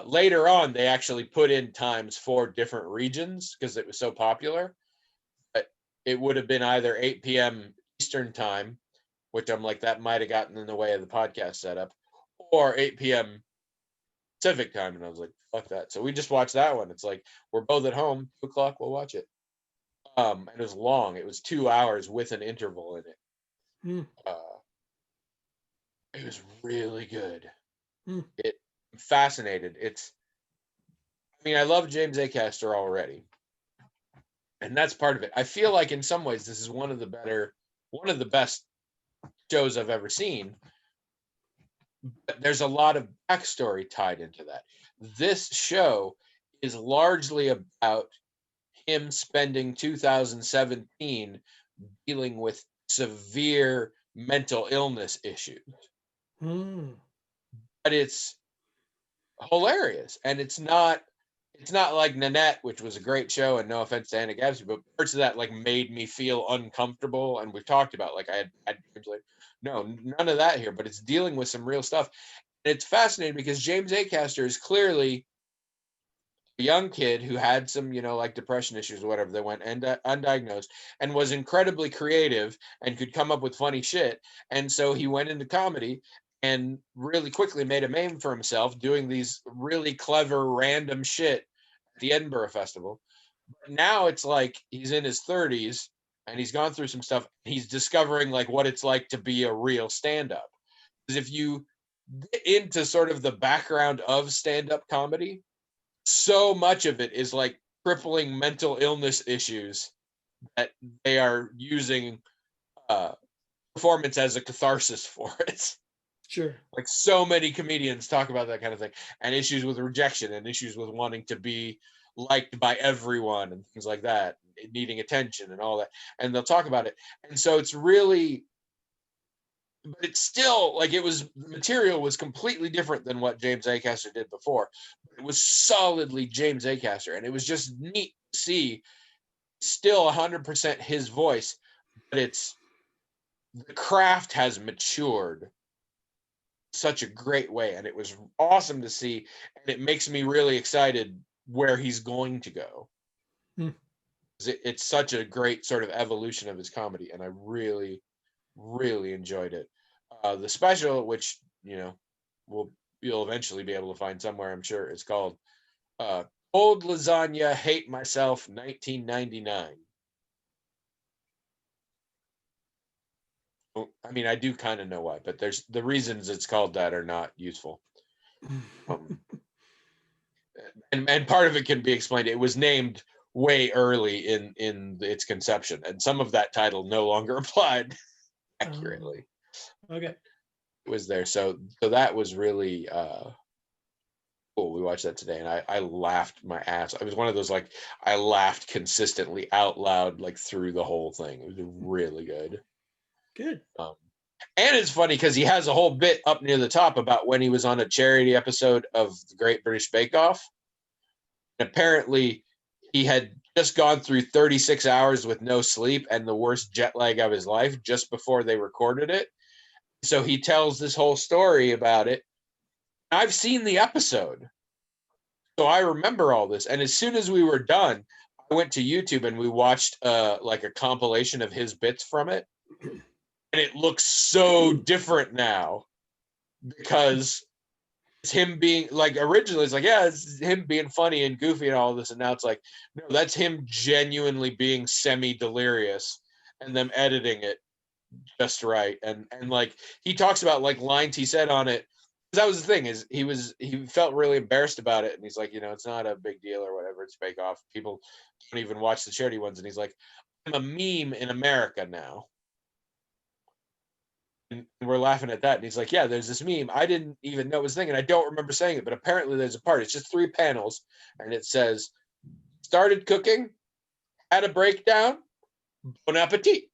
Later on, they actually put in times for different regions because it was so popular. But it would have been either 8 p.m. Eastern time, which I'm like, that might have gotten in the way of the podcast setup, or 8 p.m. Pacific time. And I was like, fuck that. So we just watched that one. It's like, we're both at home, 2 o'clock, we'll watch it. And it was long. It was 2 hours with an interval in it. It was really good. It fascinated. I love James Acaster already. And that's part of it. I feel like in some ways this is one of the best shows I've ever seen. But there's a lot of backstory tied into that. This show is largely about him spending 2017 dealing with severe mental illness issues. But it's hilarious, and it's not like Nanette, which was a great show, and no offense to Anna Gadsby, but parts of that like made me feel uncomfortable. And we've talked about like I had no, none of that here, but it's dealing with some real stuff. And it's fascinating because James Acaster is clearly a young kid who had some, like depression issues or whatever, that went undiagnosed and was incredibly creative and could come up with funny shit. And so he went into comedy and really quickly made a name for himself doing these really clever, random shit at the Edinburgh Festival. But now it's like he's in his 30s and he's gone through some stuff. He's discovering like what it's like to be a real stand-up. Because if you get into sort of the background of stand-up comedy, so much of it is like crippling mental illness issues that they are using uh, performance as a catharsis for it. Sure. Like so many comedians talk about that kind of thing, and issues with rejection and issues with wanting to be liked by everyone and things like that, needing attention and all that. And they'll talk about it. And so it's really, but it's still like it was, the material was completely different than what James Acaster did before. It was solidly James Acaster, and it was just neat to see still 100% his voice, but it's, the craft has matured such a great way, and it was awesome to see, and it makes me really excited where he's going to go. Hmm. It's such a great sort of evolution of his comedy, and I really, really enjoyed it. The special, which you'll eventually be able to find somewhere, I'm sure, it's called Old Lasagna, Hate Myself, 1999. I mean, I do kind of know why, but there's the reasons it's called that are not useful. Um, and part of it can be explained. It was named way early in its conception, and some of that title no longer applied accurately. Okay. It was there, so that was really cool. We watched that today, and I laughed my ass. I was one of those, like, I laughed consistently out loud like through the whole thing. It was really good. Good. And it's funny because he has a whole bit up near the top about when he was on a charity episode of the Great British Bake Off. And apparently, he had just gone through 36 hours with no sleep and the worst jet lag of his life just before they recorded it. So he tells this whole story about it. I've seen the episode, so I remember all this. And as soon as we were done, I went to YouTube and we watched like a compilation of his bits from it. And it looks so different now because it's him being like, originally it's like, yeah, it's him being funny and goofy and all this, and now it's like, no, that's him genuinely being semi-delirious and them editing it just right. And like he talks about like lines he said on it. That was the thing, is he felt really embarrassed about it, and he's like, it's not a big deal or whatever, it's Bake Off, people don't even watch the charity ones. And he's like, I'm a meme in America now. And we're laughing at that. And he's like, yeah, there's this meme. I didn't even know it was a thing. And I don't remember saying it, but apparently there's a part. It's just 3 panels. And it says, started cooking, had a breakdown, bon appetit.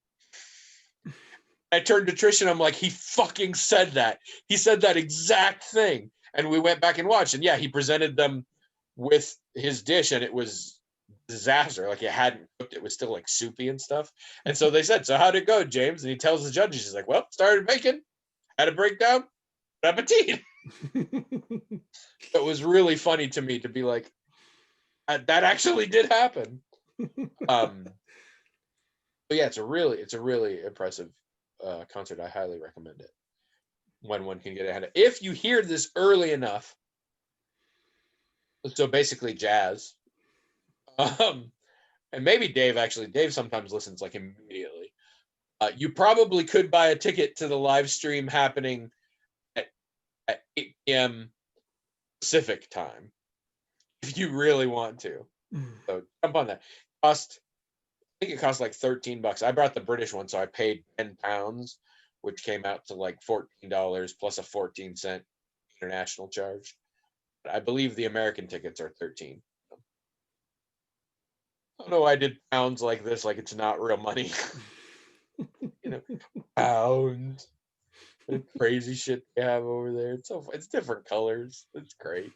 I turned to Trish and I'm like, he fucking said that. He said that exact thing. And we went back and watched. And yeah, he presented them with his dish and it was disaster. Like, it hadn't cooked. It was still like soupy and stuff. And so they said, so how'd it go, James? And he tells the judges, he's like, well, started baking, had a breakdown, bon appetit. It was really funny to me to be like, that actually did happen. But yeah, it's a really impressive concert. I highly recommend it when one can get ahead of it. If you hear this early enough, so basically jazz, and maybe Dave sometimes listens like immediately. You probably could buy a ticket to the live stream happening at 8 p.m. Pacific time if you really want to. So jump on that. I think it cost like $13. I brought the British one, so I paid £10, which came out to like $14 plus a 14-cent international charge. But I believe the American tickets are 13. I don't know why I did pounds like this, like it's not real money. Pounds. The crazy shit they have over there. It's different colors. It's great.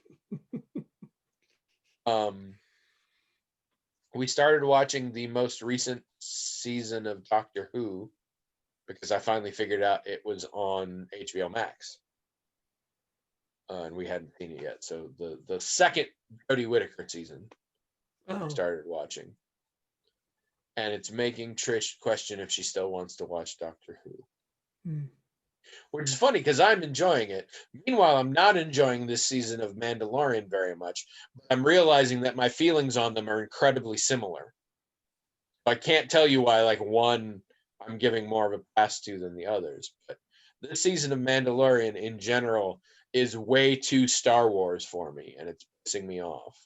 We started watching the most recent season of Doctor Who because I finally figured out it was on HBO Max. and we hadn't seen it yet. So the second Jodie Whittaker season I Oh, started watching, and it's making Trish question if she still wants to watch Doctor Who, hmm. which is funny because I'm enjoying it. Meanwhile, I'm not enjoying this season of Mandalorian very much. But I'm realizing that my feelings on them are incredibly similar. I can't tell you why, like, one I'm giving more of a pass to than the others, but this season of Mandalorian in general is way too Star Wars for me, and it's pissing me off.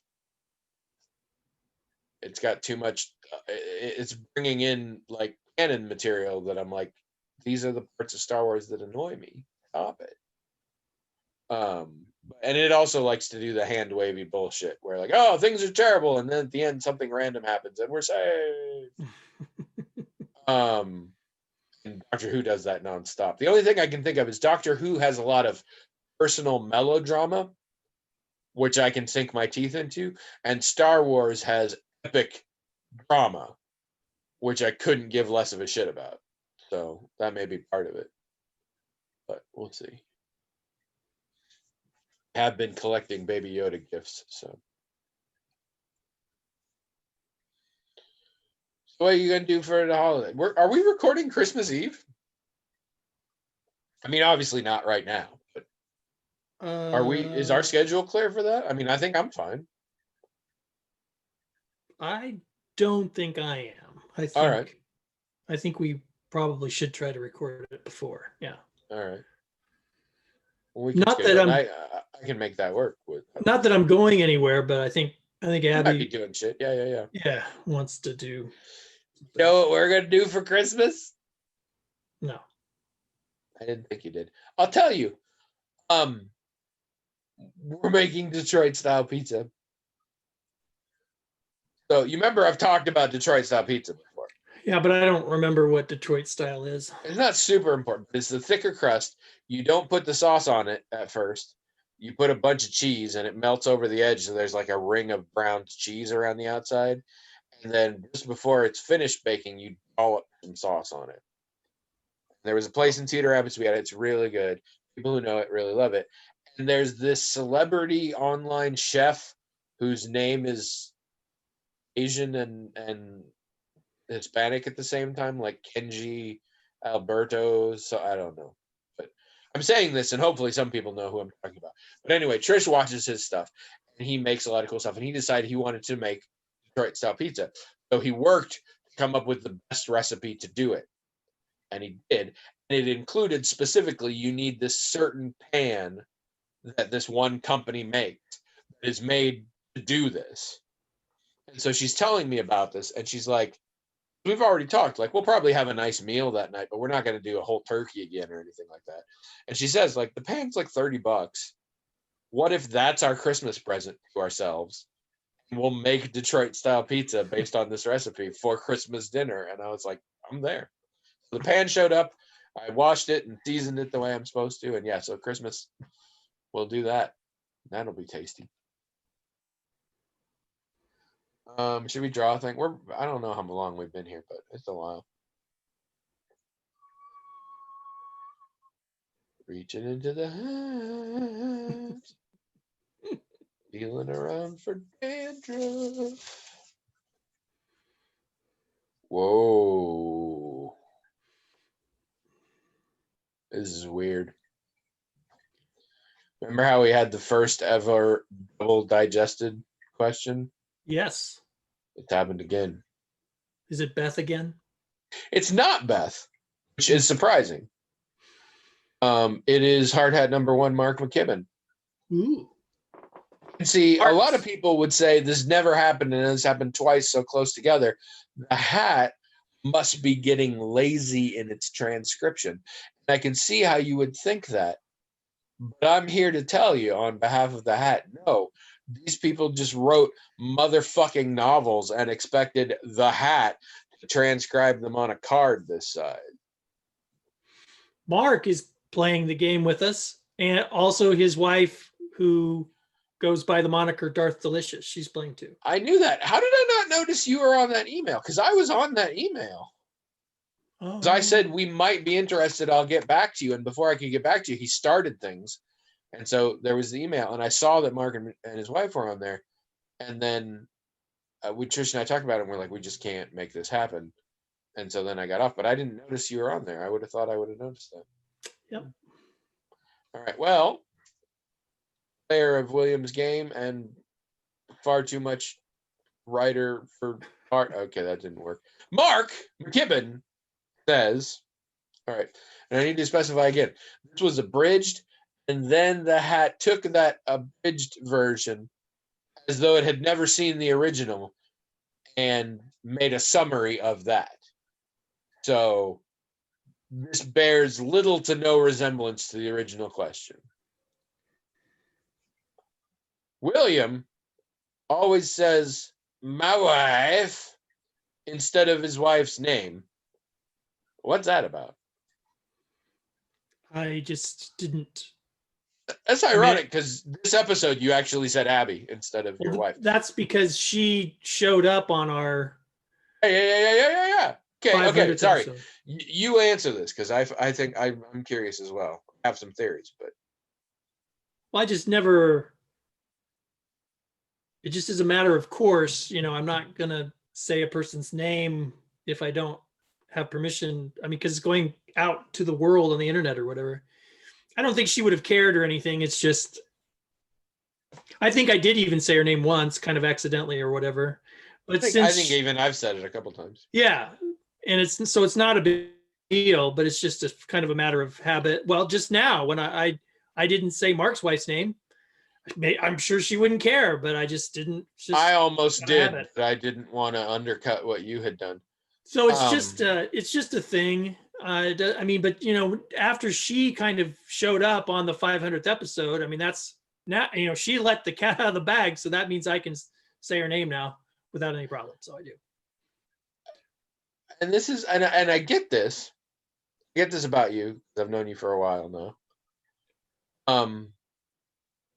It's got too much. It's bringing in like canon material that I'm like, these are the parts of Star Wars that annoy me. Stop it. And it also likes to do the hand wavy bullshit where like, oh, things are terrible, and then at the end something random happens and we're safe. And Doctor Who does that nonstop. The only thing I can think of is Doctor Who has a lot of personal melodrama, which I can sink my teeth into, and Star Wars has epic drama, which I couldn't give less of a shit about. So that may be part of it, but we'll see. I have been collecting Baby Yoda gifts, so. What are you gonna do for the holiday? Are we recording Christmas Eve? I mean, obviously not right now, but are we? Is our schedule clear for that? I mean, I think I'm fine. I don't think I am. All right. I think we probably should try to record it before. Yeah. All right. Well, we can Not that schedule it. I'm I can make that work with. not that I'm going anywhere, but I think You might be Abby, doing shit. Yeah. yeah, wants to do. You know what we're gonna do for Christmas? No. I didn't think you did. I'll tell you. We're making Detroit style pizza. So you remember I've talked about Detroit style pizza before. Yeah, but I don't remember what Detroit style is. It's not super important. It's the thicker crust. You don't put the sauce on it at first. You put a bunch of cheese and it melts over the edge. So there's like a ring of browned cheese around the outside. And then just before it's finished baking, you dollop some sauce on it. There was a place in Cedar Rapids we had it. It's really good. People who know it really love it. And there's this celebrity online chef whose name is Asian and Hispanic at the same time, like Kenji Alberto. So I don't know, but I'm saying this, and hopefully some people know who I'm talking about. But anyway, Trish watches his stuff, and he makes a lot of cool stuff. And he decided he wanted to make Detroit style pizza, so he worked to come up with the best recipe to do it, and he did. And it included specifically, you need this certain pan that this one company makes that is made to do this. And so she's telling me about this, and she's like, we've already talked, like, we'll probably have a nice meal that night, but we're not going to do a whole turkey again or anything like that. And she says, like, the pan's like $30. What if that's our Christmas present to ourselves? And we'll make Detroit style pizza based on this recipe for Christmas dinner. And I was like, I'm there. So the pan showed up. I washed it and seasoned it the way I'm supposed to. And yeah, so Christmas, we'll do that. That'll be tasty. Should we draw a thing? I don't know how long we've been here, but it's a while. Reaching into the hands, feeling around for dandruff. Whoa. This is weird. Remember how we had the first ever double digested question? Yes. It's happened again. Is it Beth again? It's not Beth, which is surprising. It is hard hat number 1, Mark McKibben. Ooh. See, a lot of people would say this never happened and this happened twice so close together. The hat must be getting lazy in its transcription. And I can see how you would think that. But I'm here to tell you on behalf of the hat, no, these people just wrote motherfucking novels and expected the hat to transcribe them on a card this size. Mark is playing the game with us, and also his wife, who goes by the moniker Darth Delicious. She's playing too. I knew that. How did I not notice you were on that email? Because I was on that email. Oh. I said we might be interested. I'll get back to you. And before I could get back to you, he started things. And so there was the email, and I saw that Mark and his wife were on there. And then Trish and I talked about it, and we're like, we just can't make this happen. And so then I got off, but I didn't notice you were on there. I would have thought I would have noticed that. Yep. All right. Well, player of Williams' game and far too much writer for art. Okay, that didn't work. Mark McKibben says, all right, and I need to specify again, this was abridged, and then the hat took that abridged version as though it had never seen the original and made a summary of that. So this bears little to no resemblance to the original question. William always says my wife instead of his wife's name. What's that about? I just didn't. That's ironic because this episode you actually said Abby instead of your wife. That's because she showed up on our. Yeah. Okay. Sorry, episode. you answer this because I think I'm curious as well. I have some theories, but Well, I just never. It just is a matter of course. I'm not gonna say a person's name if I don't have permission. I mean, because it's going out to the world on the internet or whatever. I don't think she would have cared or anything. It's just, I think I did even say her name once, kind of accidentally or whatever. But I think even I've said it a couple times. Yeah, and it's not a big deal, but it's just a kind of a matter of habit. Well, just now when I didn't say Mark's wife's name, I'm sure she wouldn't care, but I just didn't. I almost did, but I didn't want to undercut what you had done. So it's just a thing. I mean, but after she kind of showed up on the 500th episode, I mean, that's now, she let the cat out of the bag. So that means I can say her name now without any problem. So I do. And this is, and I get this. I get this about you. I've known you for a while now.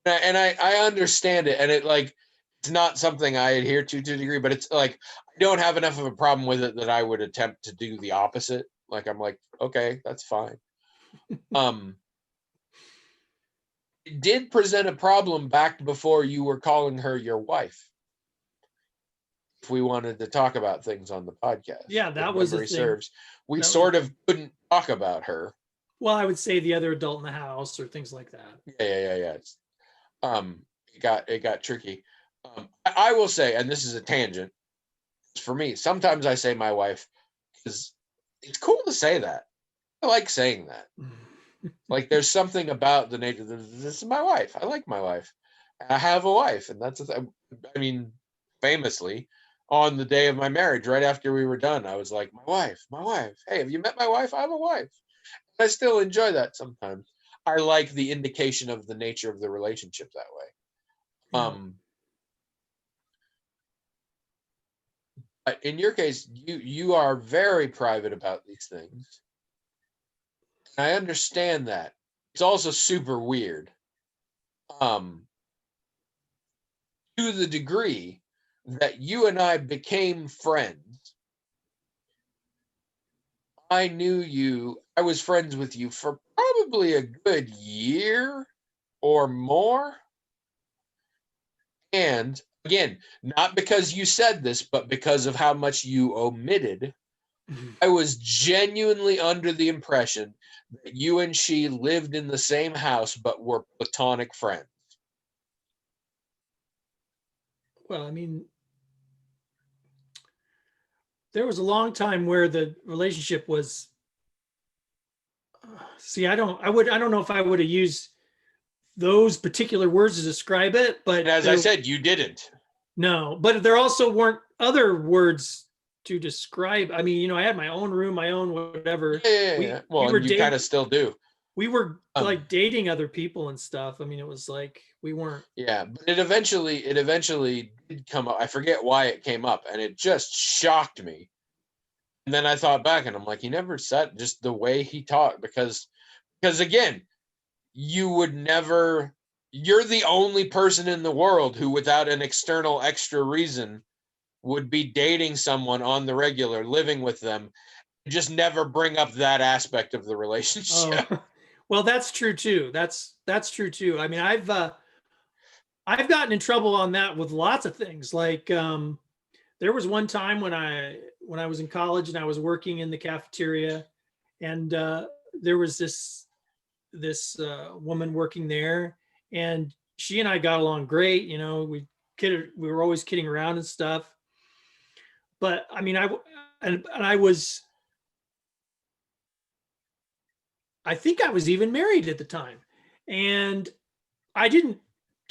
And I understand it. And it's not something I adhere to a degree, but it's like, I don't have enough of a problem with it that I would attempt to do the opposite. Like, I'm like, okay, that's fine. It did present a problem back before you were calling her your wife. If we wanted to talk about things on the podcast. Yeah, that was a thing. Serves. We sort of couldn't talk about her. Well, I would say the other adult in the house or things like that. Yeah. It got tricky. I will say, and this is a tangent for me, sometimes I say my wife because it's cool to say that. I like saying that. Like, there's something about the nature of this is my wife. I like my wife. I have a wife, and that's I mean, famously, on the day of my marriage, right after we were done, I was like, my wife. Hey, have you met my wife? I have a wife. I still enjoy that sometimes. I like the indication of the nature of the relationship that way. But in your case, you are very private about these things. And I understand that. It's also super weird. To the degree that you and I became friends, I was friends with you for probably a good year or more. And again, not because you said this, but because of how much you omitted, I was genuinely under the impression that you and she lived in the same house, but were platonic friends. Well, I mean, there was a long time where the relationship was. I don't know if I would have used those particular words to describe it, but and as I said, you didn't. No, but there also weren't other words to describe. I mean, I had my own room, my own whatever. Yeah. Well, you kind of still do. We were like dating other people and stuff. I mean, it was like we weren't. Yeah, but it eventually did come up. I forget why it came up, and it just shocked me. And then I thought back, and I'm like, he never said just the way he talked, because again, you would never. You're the only person in the world who, without an external extra reason, would be dating someone on the regular, living with them, just never bring up that aspect of the relationship. Well, that's true too. That's true too. I mean, I've gotten in trouble on that with lots of things. Like there was one time when I was in college and I was working in the cafeteria, and there was this woman working there, and she and I got along great. You know, we were always kidding around and stuff. But I mean, and I think I was even married at the time, and I didn't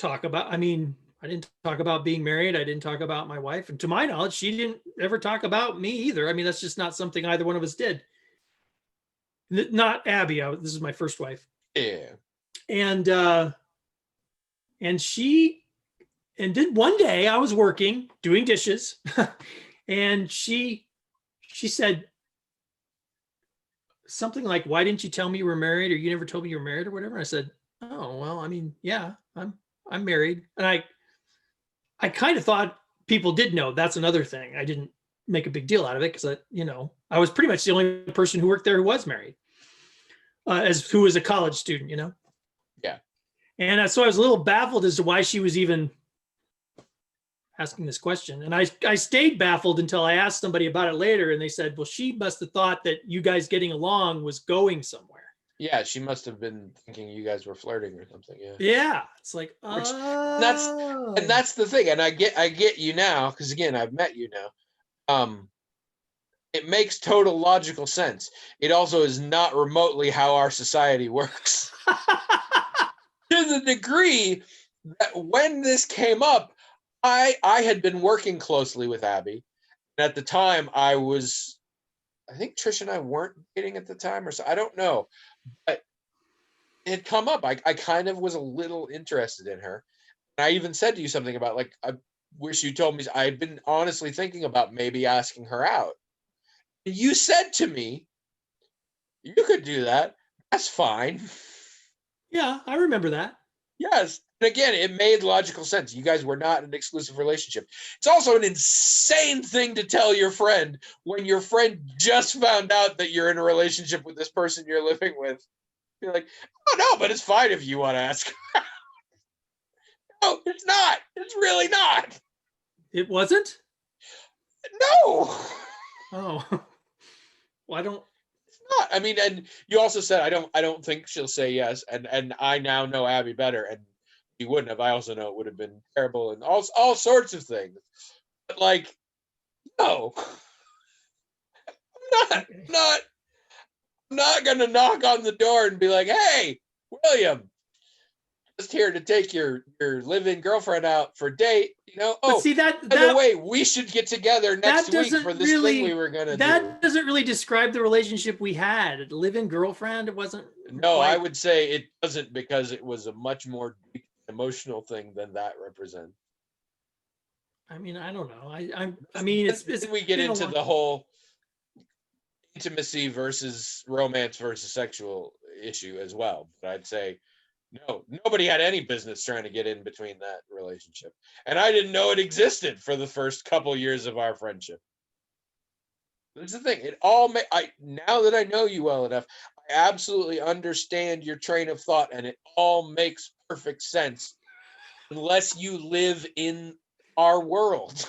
I mean, I didn't talk about being married. I didn't talk about my wife. And to my knowledge, she didn't ever talk about me either. I mean, that's just not something either one of us did. Not Abby. This is my first wife. Yeah. And, and she, and did one day I was working, doing dishes, and she said something like, "Why didn't you tell me you were married, or you never told me you were married or whatever?" And I said, "Oh, well, I mean, yeah, I'm married." And I kind of thought people did know. That's another thing. I didn't make a big deal out of it because I was pretty much the only person who worked there who was married, who was a college student, Yeah. And so I was a little baffled as to why she was even asking this question. And I stayed baffled until I asked somebody about it later, and they said, "Well, she must have thought that you guys getting along was going somewhere." Yeah, she must have been thinking you guys were flirting or something. Yeah. Yeah, it's like, Which oh, that's the thing, and I get you now, because again, I've met you now. It makes total logical sense. It also is not remotely how our society works. To the degree that when this came up, I had been working closely with Abby. And at the time I think Trish and I weren't dating at the time, or so I don't know. But it had come up. I kind of was a little interested in her. And I even said to you something about, like, I wish you told me. I had been honestly thinking about maybe asking her out. You said to me, "You could do that. That's fine." yeah, I remember that. Yes. And again, it made logical sense. You guys were not in an exclusive relationship. It's also an insane thing to tell your friend when your friend just found out that you're in a relationship with this person you're living with. You're like, "Oh, no, but it's fine if you want to ask." No, it's not. It's really not. It wasn't. No. Oh, well, I don't. It's not. I mean, and you also said I don't think she'll say yes, and I now know Abby better, and you wouldn't have. I also know it would have been terrible and all sorts of things. But like, no, not Okay. not not gonna knock on the door and be like, "Hey, William, just here to take your live-in girlfriend out for a date." But Oh, see that by the that way, we should get together that next week doesn't for this thing we really were gonna do. that doesn't really describe the relationship we had. Live-in girlfriend. It wasn't No, I quite. would say it doesn't, because it was a much more deep emotional thing than that represents. I mean, I don't know. I mean, it's Then we get been a into long. the whole intimacy versus romance versus sexual issue as well. But I'd say no, nobody had any business trying to get in between that relationship. And I didn't know it existed for the first couple years of our friendship. That's the thing. Now that I know you well enough, I absolutely understand your train of thought, and it all makes perfect sense unless you live in our world.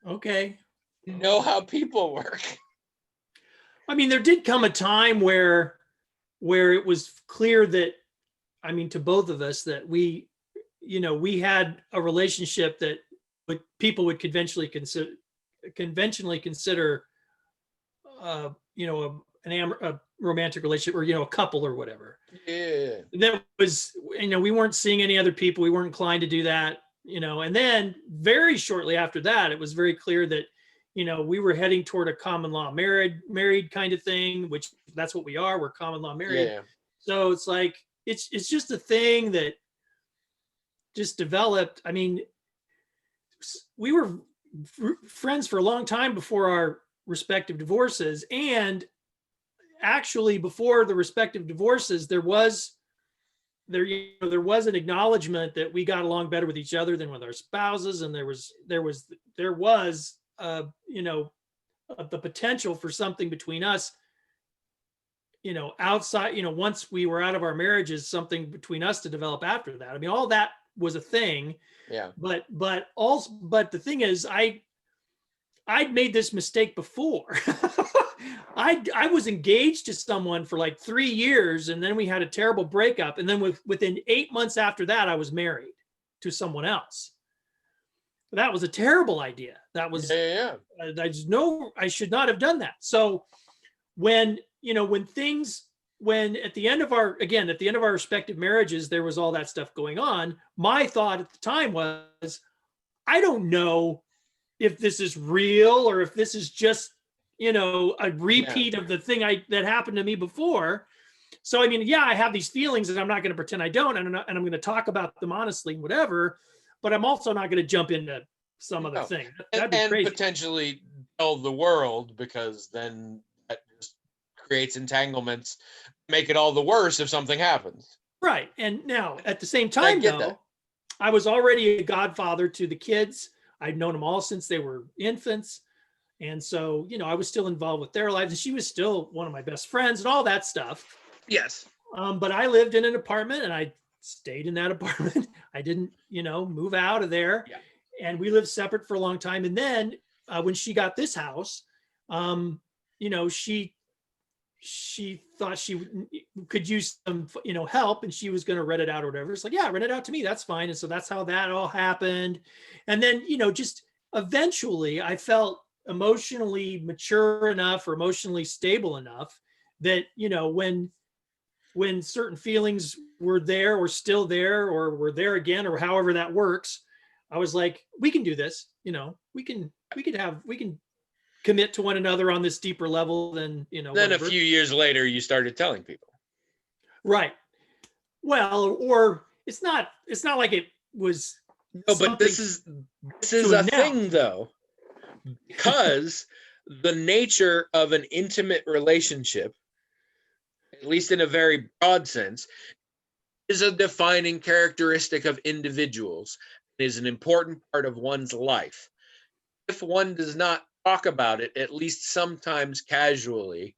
Okay. You know how people work. I mean, there did come a time where it was clear that, I mean, to both of us, that we had a relationship that people would conventionally consider a romantic relationship, or a couple or whatever. Yeah. That was, we weren't seeing any other people. We weren't inclined to do that, and then very shortly after that, it was very clear that, we were heading toward a common law married kind of thing, which that's what we are. We're common law married. Yeah. So it's like, it's just a thing that just developed. I mean, we were friends for a long time before our respective divorces, and actually before the respective divorces, there was an acknowledgement that we got along better with each other than with our spouses, and there was the potential for something between us. outside, once we were out of our marriages, something between us to develop after that. I mean, all that was a thing, Yeah. but the thing is, I'd made this mistake before. I was engaged to someone for like 3 years, and then we had a terrible breakup. And then within 8 months after that, I was married to someone else. That was a terrible idea. That was, Yeah. I just know I should not have done that. So when, when at the end of our respective marriages, there was all that stuff going on, my thought at the time was, I don't know if this is real or if this is just, a repeat of the thing that happened to me before. So, I mean, yeah, I have these feelings and I'm not going to pretend I don't, and I'm going to talk about them honestly and whatever, but I'm also not going to jump into some other thing. That'd be And crazy. potentially tell the world, because then that just creates entanglements, make it all the worse if something happens. Right. And now at the same time, get though, that. I was already a godfather to the kids. I'd known them all since they were infants. And so, I was still involved with their lives, and she was still one of my best friends and all that stuff. Yes. But I lived in an apartment and I stayed in that apartment. I didn't, move out of there. Yeah. And we lived separate for a long time. And then when she got this house, she thought she could use some, help, and she was going to rent it out or whatever. It's like, yeah, rent it out to me. That's fine. And so that's how that all happened. And then, just eventually I felt emotionally mature enough or emotionally stable enough that, when certain feelings were there or still there or were there again, or however that works, I was like, we can do this. We can commit to one another on this deeper level than, Then whatever. a few years later, you started telling people. Right. Well, or it's not like it was. No, but this is a thing, though, because the nature of an intimate relationship, at least in a very broad sense, is a defining characteristic of individuals. It is an important part of one's life. If one does not talk about it, at least sometimes casually,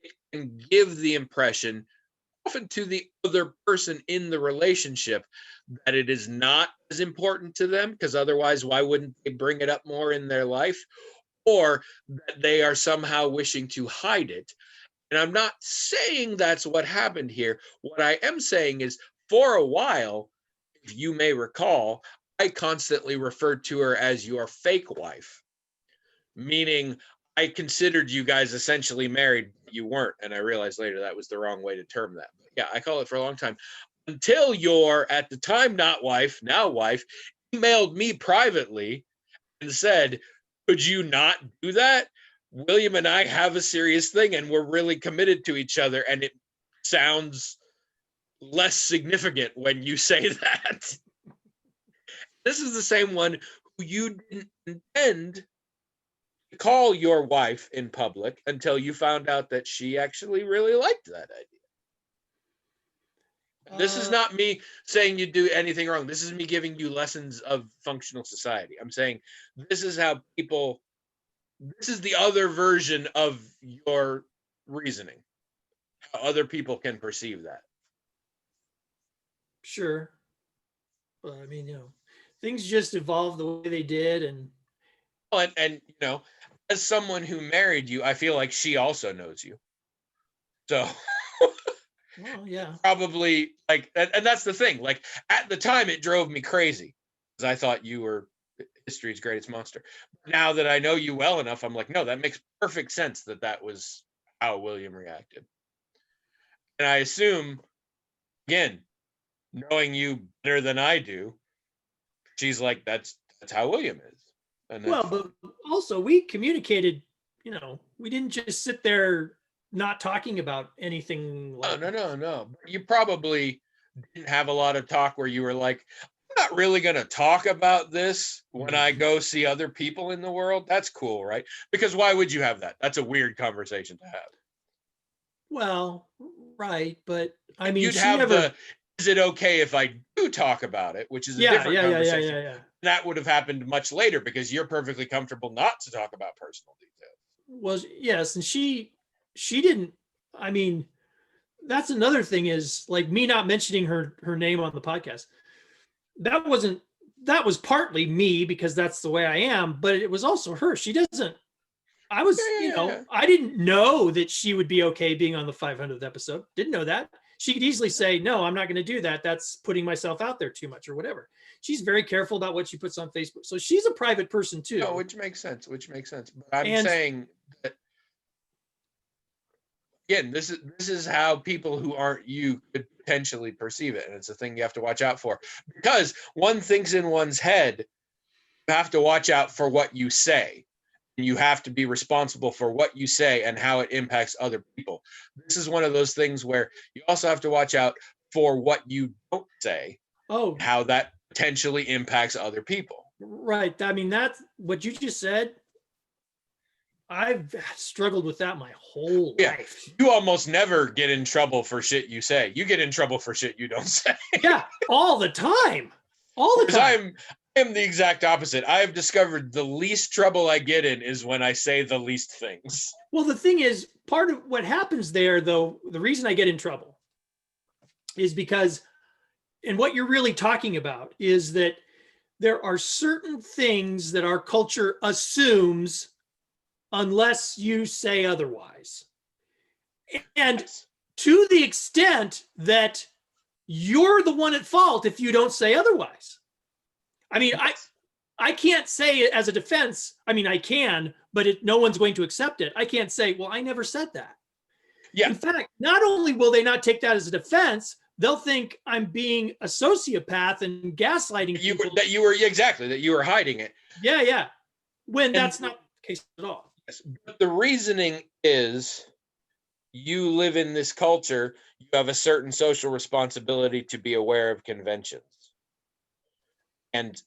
it can give the impression, often to the other person in the relationship, that it is not as important to them, because otherwise, why wouldn't they bring it up more in their life? Or that they are somehow wishing to hide it. And I'm not saying that's what happened here. What I am saying is, for a while, if you may recall, I constantly referred to her as your fake wife, meaning I considered you guys essentially married, but you weren't. And I realized later that was the wrong way to term that. But yeah, I call it for a long time, until your, at the time, not wife, now wife, emailed me privately and said, could you not do that? William and I have a serious thing and we're really committed to each other, and it sounds less significant when you say that. This is the same one who you didn't intend to call your wife in public until you found out that she actually really liked that idea. This is not me saying you do anything wrong. This is me giving you lessons of functional society. I'm saying this is how people, this is the other version of your reasoning, how other people can perceive that. Sure. But I mean, things just evolved the way they did. And as someone who married you, I feel like she also knows you. So well, yeah, probably like, and that's the thing. Like at the time, it drove me crazy because I thought you were history's greatest monster. Now that I know you well enough, I'm like, no, that makes perfect sense that was how William reacted. And I assume, again, knowing you better than I do, she's like, that's how William is. And well, but also we communicated, we didn't just sit there not talking about anything like no. You probably didn't have a lot of talk where you were like, I'm not really going to talk about this when I go see other people in the world. That's cool, right? Because why would you have that? That's a weird conversation to have. Well, right, but I mean, you'd have is it okay if I do talk about it, which is a different conversation. Yeah. That would have happened much later because you're perfectly comfortable not to talk about personal details. Was yes, and she didn't I mean, that's another thing is like me not mentioning her name on the podcast. That was partly me because that's the way I am, but it was also her. She doesn't. I was, Yeah. I didn't know that she would be okay being on the 500th episode. Didn't know that. She could easily say, no, I'm not going to do that. That's putting myself out there too much or whatever. She's very careful about what she puts on Facebook. So she's a private person too. No, which makes sense. But I'm And saying that again, this is how people who aren't you could potentially perceive it, and it's a thing you have to watch out for because one thinks in one's head. You have to watch out for what you say. You have to be responsible for what you say and how it impacts other people. This is one of those things where you also have to watch out for what you don't say, how that potentially impacts other people. Right. I mean, that's what you just said. I've struggled with that my whole life. You almost never get in trouble for shit you say. You get in trouble for shit you don't say. Yeah, all the time. All the time. I am the exact opposite. I have discovered the least trouble I get in is when I say the least things. Well, the thing is, part of what happens there, though, the reason I get in trouble is because, and what you're really talking about is that there are certain things that our culture assumes unless you say otherwise. And to the extent that you're the one at fault if you don't say otherwise. I mean, I can't say it as a defense. I mean, I can, but no one's going to accept it. I can't say, well, I never said that. Yeah. In fact, not only will they not take that as a defense, they'll think I'm being a sociopath and gaslighting people. That you were hiding it. Yeah. When that's not the case at all. Yes, but the reasoning is you live in this culture, you have a certain social responsibility to be aware of conventions. And to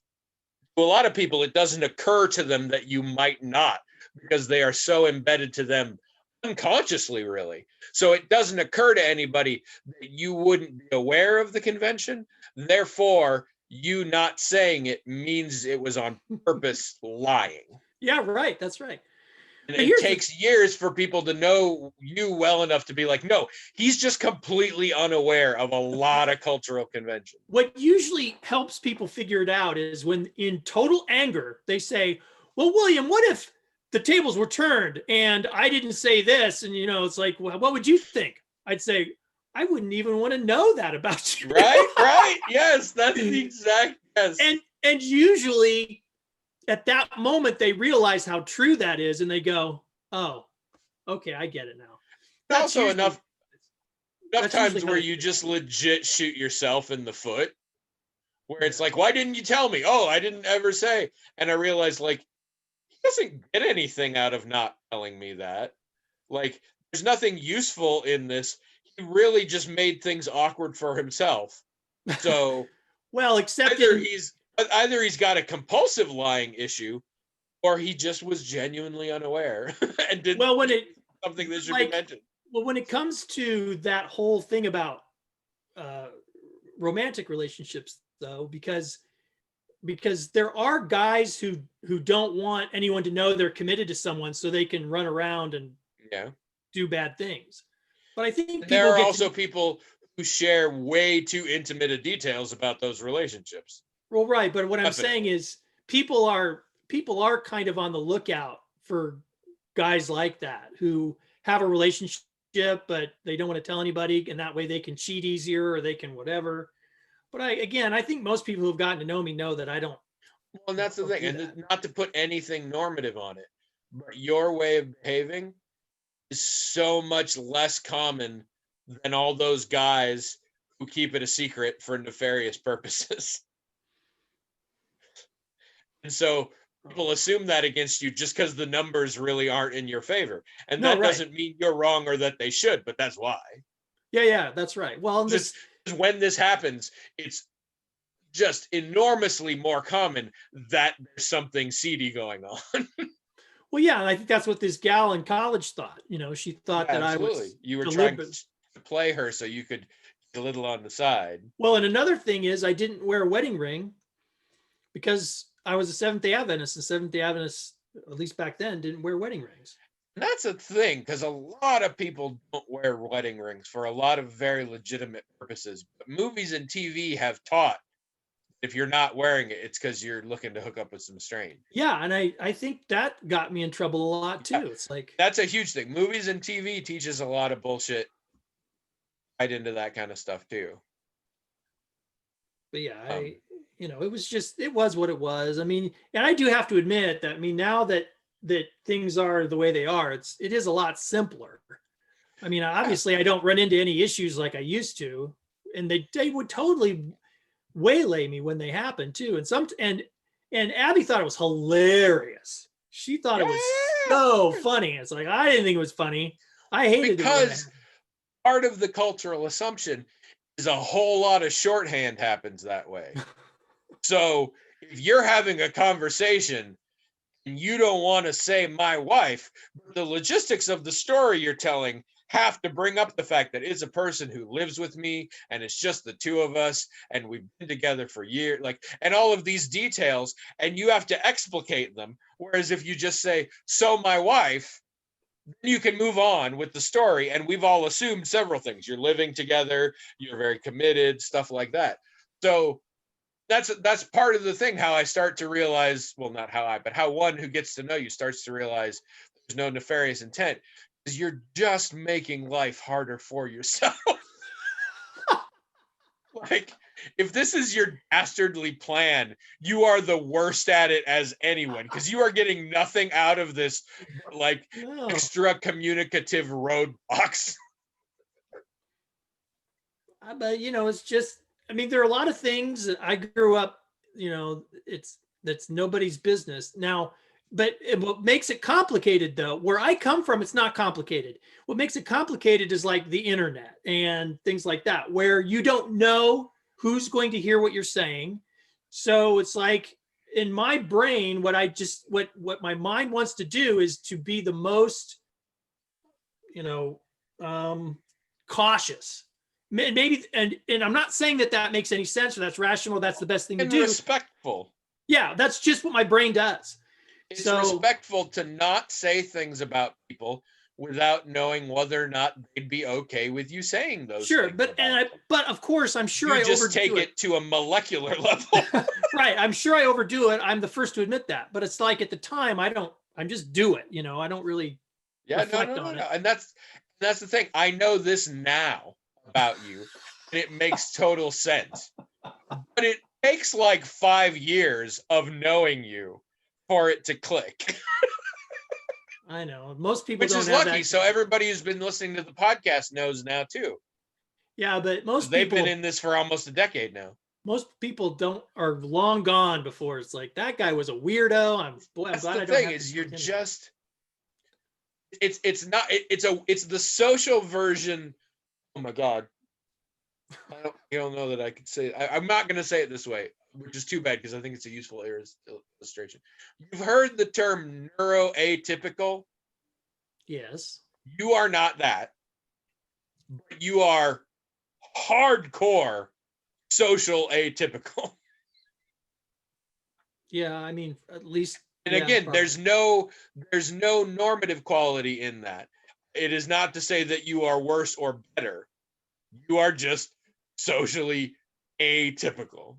a lot of people, it doesn't occur to them that you might not because they are so embedded to them unconsciously, really. So it doesn't occur to anybody that you wouldn't be aware of the convention. Therefore, you not saying it means it was on purpose lying. Yeah, right. That's right. And it takes years for people to know you well enough to be like, no, he's just completely unaware of a lot of cultural conventions. What usually helps people figure it out is when in total anger, they say, well, William, what if the tables were turned and I didn't say this? And, it's like, well, what would you think? I'd say, I wouldn't even want to know that about you. Right. Yes, that's the exact, yes. And usually at that moment, they realize how true that is, and they go, "Oh, okay, I get it now." That's also enough times where you just legit shoot yourself in the foot, where it's like, "Why didn't you tell me?" "Oh, I didn't ever say." And I realized, like, he doesn't get anything out of not telling me that. Like, there's nothing useful in this. He really just made things awkward for himself. So, well, except either he's got a compulsive lying issue or he just was genuinely unaware and didn't something that should be mentioned. Well, when it comes to that whole thing about romantic relationships, though, because there are guys who don't want anyone to know they're committed to someone so they can run around and do bad things. But I think there are also people who share way too intimate details about those relationships. Well, right, but what I'm saying is people are kind of on the lookout for guys like that who have a relationship, but they don't want to tell anybody, and that way they can cheat easier or they can whatever. But I think most people who've gotten to know me know that I don't. Well, and that's the thing, and not to put anything normative on it, but your way of behaving is so much less common than all those guys who keep it a secret for nefarious purposes. And so people assume that against you just because the numbers really aren't in your favor. And that doesn't mean you're wrong or that they should, but that's why. Yeah, that's right. Well, when this happens, it's just enormously more common that there's something seedy going on. Well, yeah, and I think that's what this gal in college thought. She thought that you were trying to play her so you could get a little on the side. Well, and another thing is I didn't wear a wedding ring because I was a Seventh-day Adventist, and Seventh-day Adventists, at least back then, didn't wear wedding rings. That's a thing, because a lot of people don't wear wedding rings for a lot of very legitimate purposes. But movies and TV have taught if you're not wearing it, it's because you're looking to hook up with some strain. Yeah, and I think that got me in trouble a lot Yeah, too. It's like, that's a huge thing. Movies and TV teaches a lot of bullshit right into that kind of stuff too. but yeah, Um, it was just, it was what it was. I mean, and I do have to admit that, I mean, now that things are the way they are, it is a lot simpler. I mean, yeah, obviously I don't run into any issues like I used to, and they would totally waylay me when they happen too. And Abby thought it was hilarious. She thought it was yeah, so funny. It's like, I didn't think it was funny. I hated it when it because happened. part of the cultural assumption is a whole lot of shorthand happens that way. So if you're having a conversation and you don't want to say my wife, but the logistics of the story you're telling have to bring up the fact that it's a person who lives with me and it's just the two of us and we've been together for years, like, and all of these details, and you have to explicate them. Whereas if you just say, so my wife, then you can move on with the story. And we've all assumed several things. You're living together, you're very committed, stuff like that. So that's part of the thing, how I start to realize, well, not how I, but how one who gets to know you starts to realize there's no nefarious intent, is you're just making life harder for yourself. Like, if this is your dastardly plan, you are the worst at it as anyone, because you are getting nothing out of this but like No, extra communicative roadblocks. but it's just, I mean, there are a lot of things that I grew up, that's nobody's business now. But what makes it complicated, though, where I come from, it's not complicated. What makes it complicated is like the internet and things like that, where you don't know who's going to hear what you're saying. So it's like, in my brain, what my mind wants to do is to be the most, you know, cautious. Maybe, and I'm not saying that makes any sense or that's rational. That's the best thing to And do. respectful. Yeah, that's just what my brain does. It's So respectful to not say things about people without knowing whether or not they'd be okay with you saying those sure, things about them. but of course, I'm sure You I just take overdo it. it to a molecular level. Right, I'm sure I overdo it. I'm the first to admit that. But it's like at the time, I don't. I'm just do it. I don't really Yeah, no, reflect no, no, on no. it. And that's the thing. I know this now about you, and it makes total sense. But it takes like 5 years of knowing you for it to click, I know most people which don't is have lucky. that. So everybody who's been listening to the podcast knows now too. Yeah, but 'Cause they've been in this for almost a decade now. most people don't are long gone before it's like that guy was a weirdo. I'm That's glad the I don't thing, have to is deal you're with him anymore. just it's the social version. Oh my god. I don't know that I could say. I'm not going to say it this way, which is too bad because I think it's a useful illustration. You've heard the term neuroatypical. Yes. You are not that, but you are hardcore social atypical. Yeah, I mean, at least, And yeah, again, probably. there's no normative quality in that. It is not to say that you are worse or better. You are just socially atypical.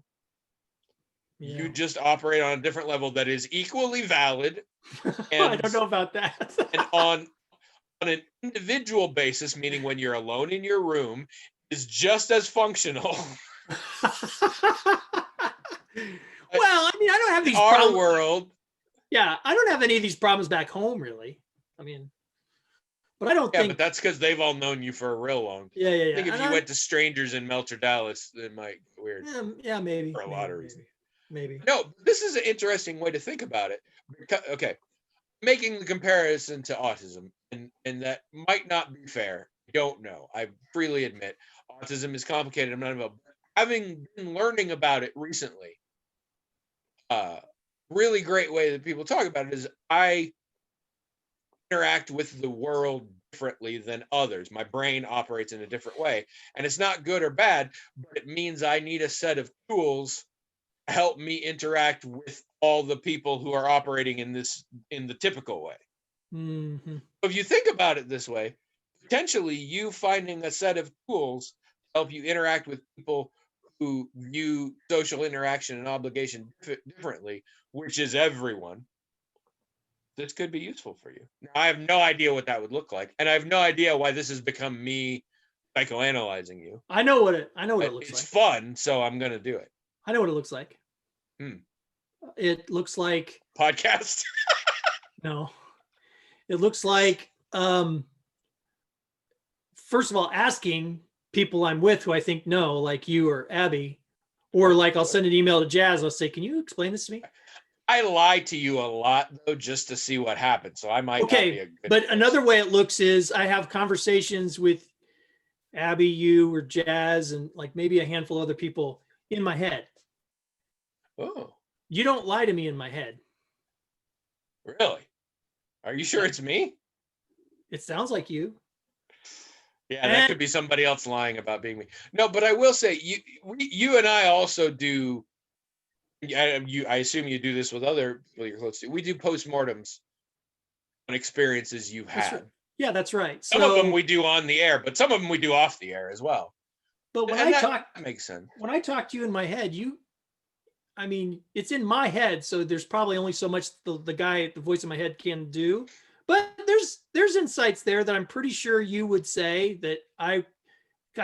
You Yeah. just operate on a different level that is equally valid I and don't know about that. and on an individual basis, meaning when you're alone in your room, is just as functional. Well, I mean, I don't have In these our problems. world, Yeah, I don't have any of these problems back home, really. I mean, but I don't yeah, but think. that's because they've all known you for a real long. Yeah, yeah, I think yeah. if And you I'm. went to strangers in Melcher, Dallas, it might get weird Yeah, for maybe, a lot maybe, of maybe, reasons. maybe. No, this is an interesting way to think about it. Okay, making the comparison to autism, and that might not be fair. I don't know. I freely admit autism is complicated. I'm not about having been learning about it recently. Really great way that people talk about it is I interact with the world differently than others. My brain operates in a different way, and it's not good or bad, but it means I need a set of tools to help me interact with all the people who are operating in the typical way. Mhm. If you think about it this way, potentially you finding a set of tools to help you interact with people who view social interaction and obligation differently, which is everyone, this could be useful for you. Now, I have no idea what that would look like, and I have no idea why this has become me psychoanalyzing you. I know what it looks It's like. fun, so I'm gonna do it. I know what it looks like. Hmm. It looks like Podcast. no. It looks like first of all, asking people I'm with who I think know, like you or Abby, or like I'll send an email to Jazz. I'll say, "Can you explain this to me?" I lie to you a lot though, just to see what happens. So I might not be Okay, a good but person. another way it looks is I have conversations with Abby, you, or Jazz, and like maybe a handful of other people in my head. Oh, You don't lie to me in my head. really? Are you sure Yeah. it's me? It sounds like you. Yeah, that And could be somebody else lying about being me. No, but I will say you and I also do. I assume you do this with other people you're close to. We do postmortems on experiences you've that's right. had. Yeah, that's right. Some of them So, we do on the air, but some of them we do off the air as well. but And that makes sense. when I talk to you in my head, I mean, it's in my head, so there's probably only so much the voice in my head can do. But there's insights there that I'm pretty sure you would say that I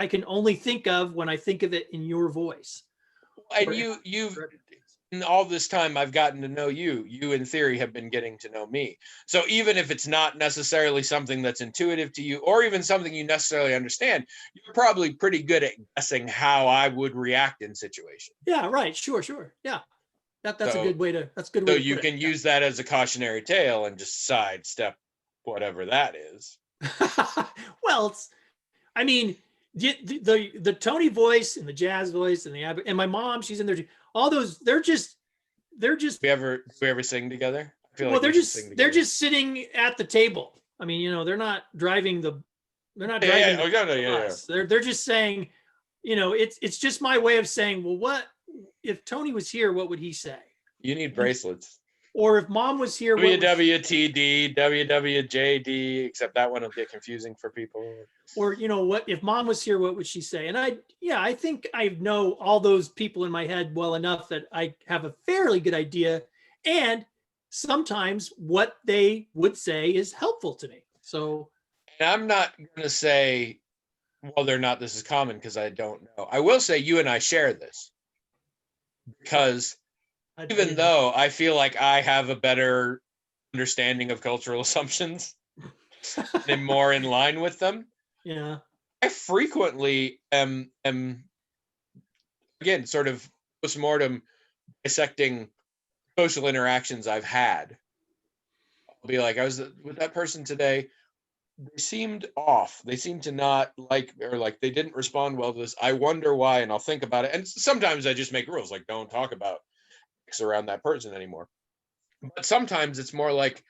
can only think of when I think of it in your voice. And Or you've in all this time I've gotten to know you. You in theory have been getting to know me. So even if it's not necessarily something that's intuitive to you or even something you necessarily understand, you're probably pretty good at guessing how I would react in situations. Yeah, right. Sure. Yeah. That's a So good way to so put you it. can use that as a cautionary tale and just sidestep whatever that is. Yeah. Well, I mean, the Tony voice and the Jazz voice and and my mom, she's in there too. All those, they're just We ever sing together? I feel like we should sing they're together. just sitting at the table. I mean, they're not driving Yeah, the oh, no, yeah. bus. They're just saying, it's just my way of saying, well, what if Tony was here, what would he say? You need bracelets. Or if mom was here, what would she, WWTD, WWJD, except that one will get confusing for people. or what if mom was here, what would she say? And I think I know all those people in my head well enough that I have a fairly good idea. And sometimes what they would say is helpful to me. So And I'm not going to say whether or not this is common because I don't know. I will say you and I share this because even though I feel like I have a better understanding of cultural assumptions and am more in line with them, yeah, I frequently am again sort of postmortem dissecting social interactions I've had. I'll be like, I was with that person today. They seemed off. They seemed to not like, or like they didn't respond well to this. I wonder why, and I'll think about it. And sometimes I just make rules like don't talk about X around that person anymore. But sometimes it's more like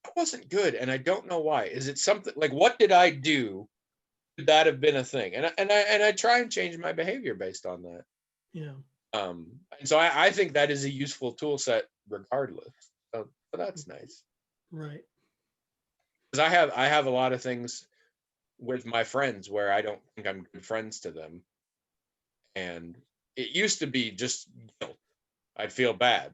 that wasn't good, and I don't know why. Is it something like what did I do? Could that have been a thing? And I try and change my behavior based on that. yeah, And so I think that is a useful tool set regardless. So that's nice. right. Because I have a lot of things with my friends where I don't think I'm good friends to them. And it used to be just guilt. I'd feel bad.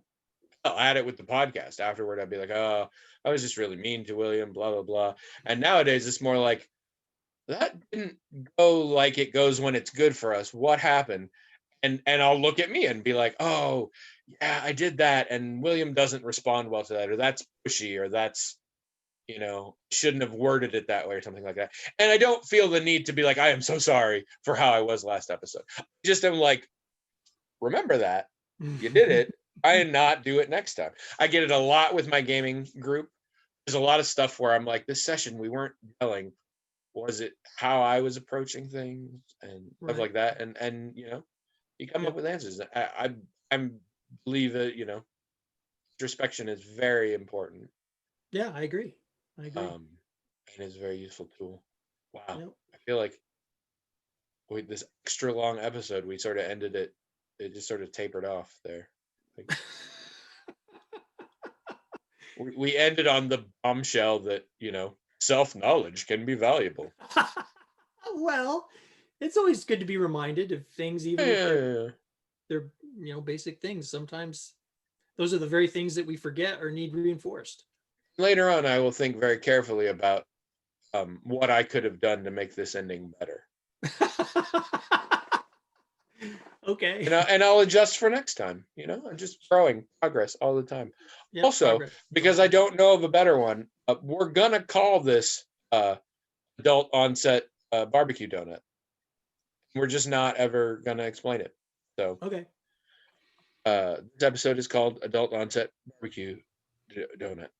I had it with the podcast. Afterward, I'd be like, oh, I was just really mean to William, blah, blah, blah. And nowadays it's more like that didn't go like it goes when it's good for us. What happened? And I'll look at me and be like, oh, yeah, I did that. And William doesn't respond well to that, or that's pushy, or that's shouldn't have worded it that way or something like that. And I don't feel the need to be like, I am so sorry for how I was last episode. I just am like, remember that you did it. I did not do it next time. I get it a lot with my gaming group. There's a lot of stuff where I'm like, this session we weren't yelling. Was it how I was approaching things and stuff Right. like that? And you come up with answers. I believe that introspection is very important. Yeah, I agree. And it's a very useful tool. Wow. Yep. I feel like with this extra long episode, we sort of ended it just sort of tapered off there. Like, We ended on the bombshell that, self-knowledge can be valuable. Well, it's always good to be reminded of things, even if Yeah. they're basic things. Sometimes those are the very things that we forget or need reinforced. Later on, I will think very carefully about what I could have done to make this ending better. Okay. And I'll adjust for next time. I'm just growing progress all the time. Yep, Also, progress. because I don't know of a better one, we're gonna call this adult onset barbecue donut. We're just not ever gonna explain it. So Okay. this episode is called Adult Onset Barbecue Donut.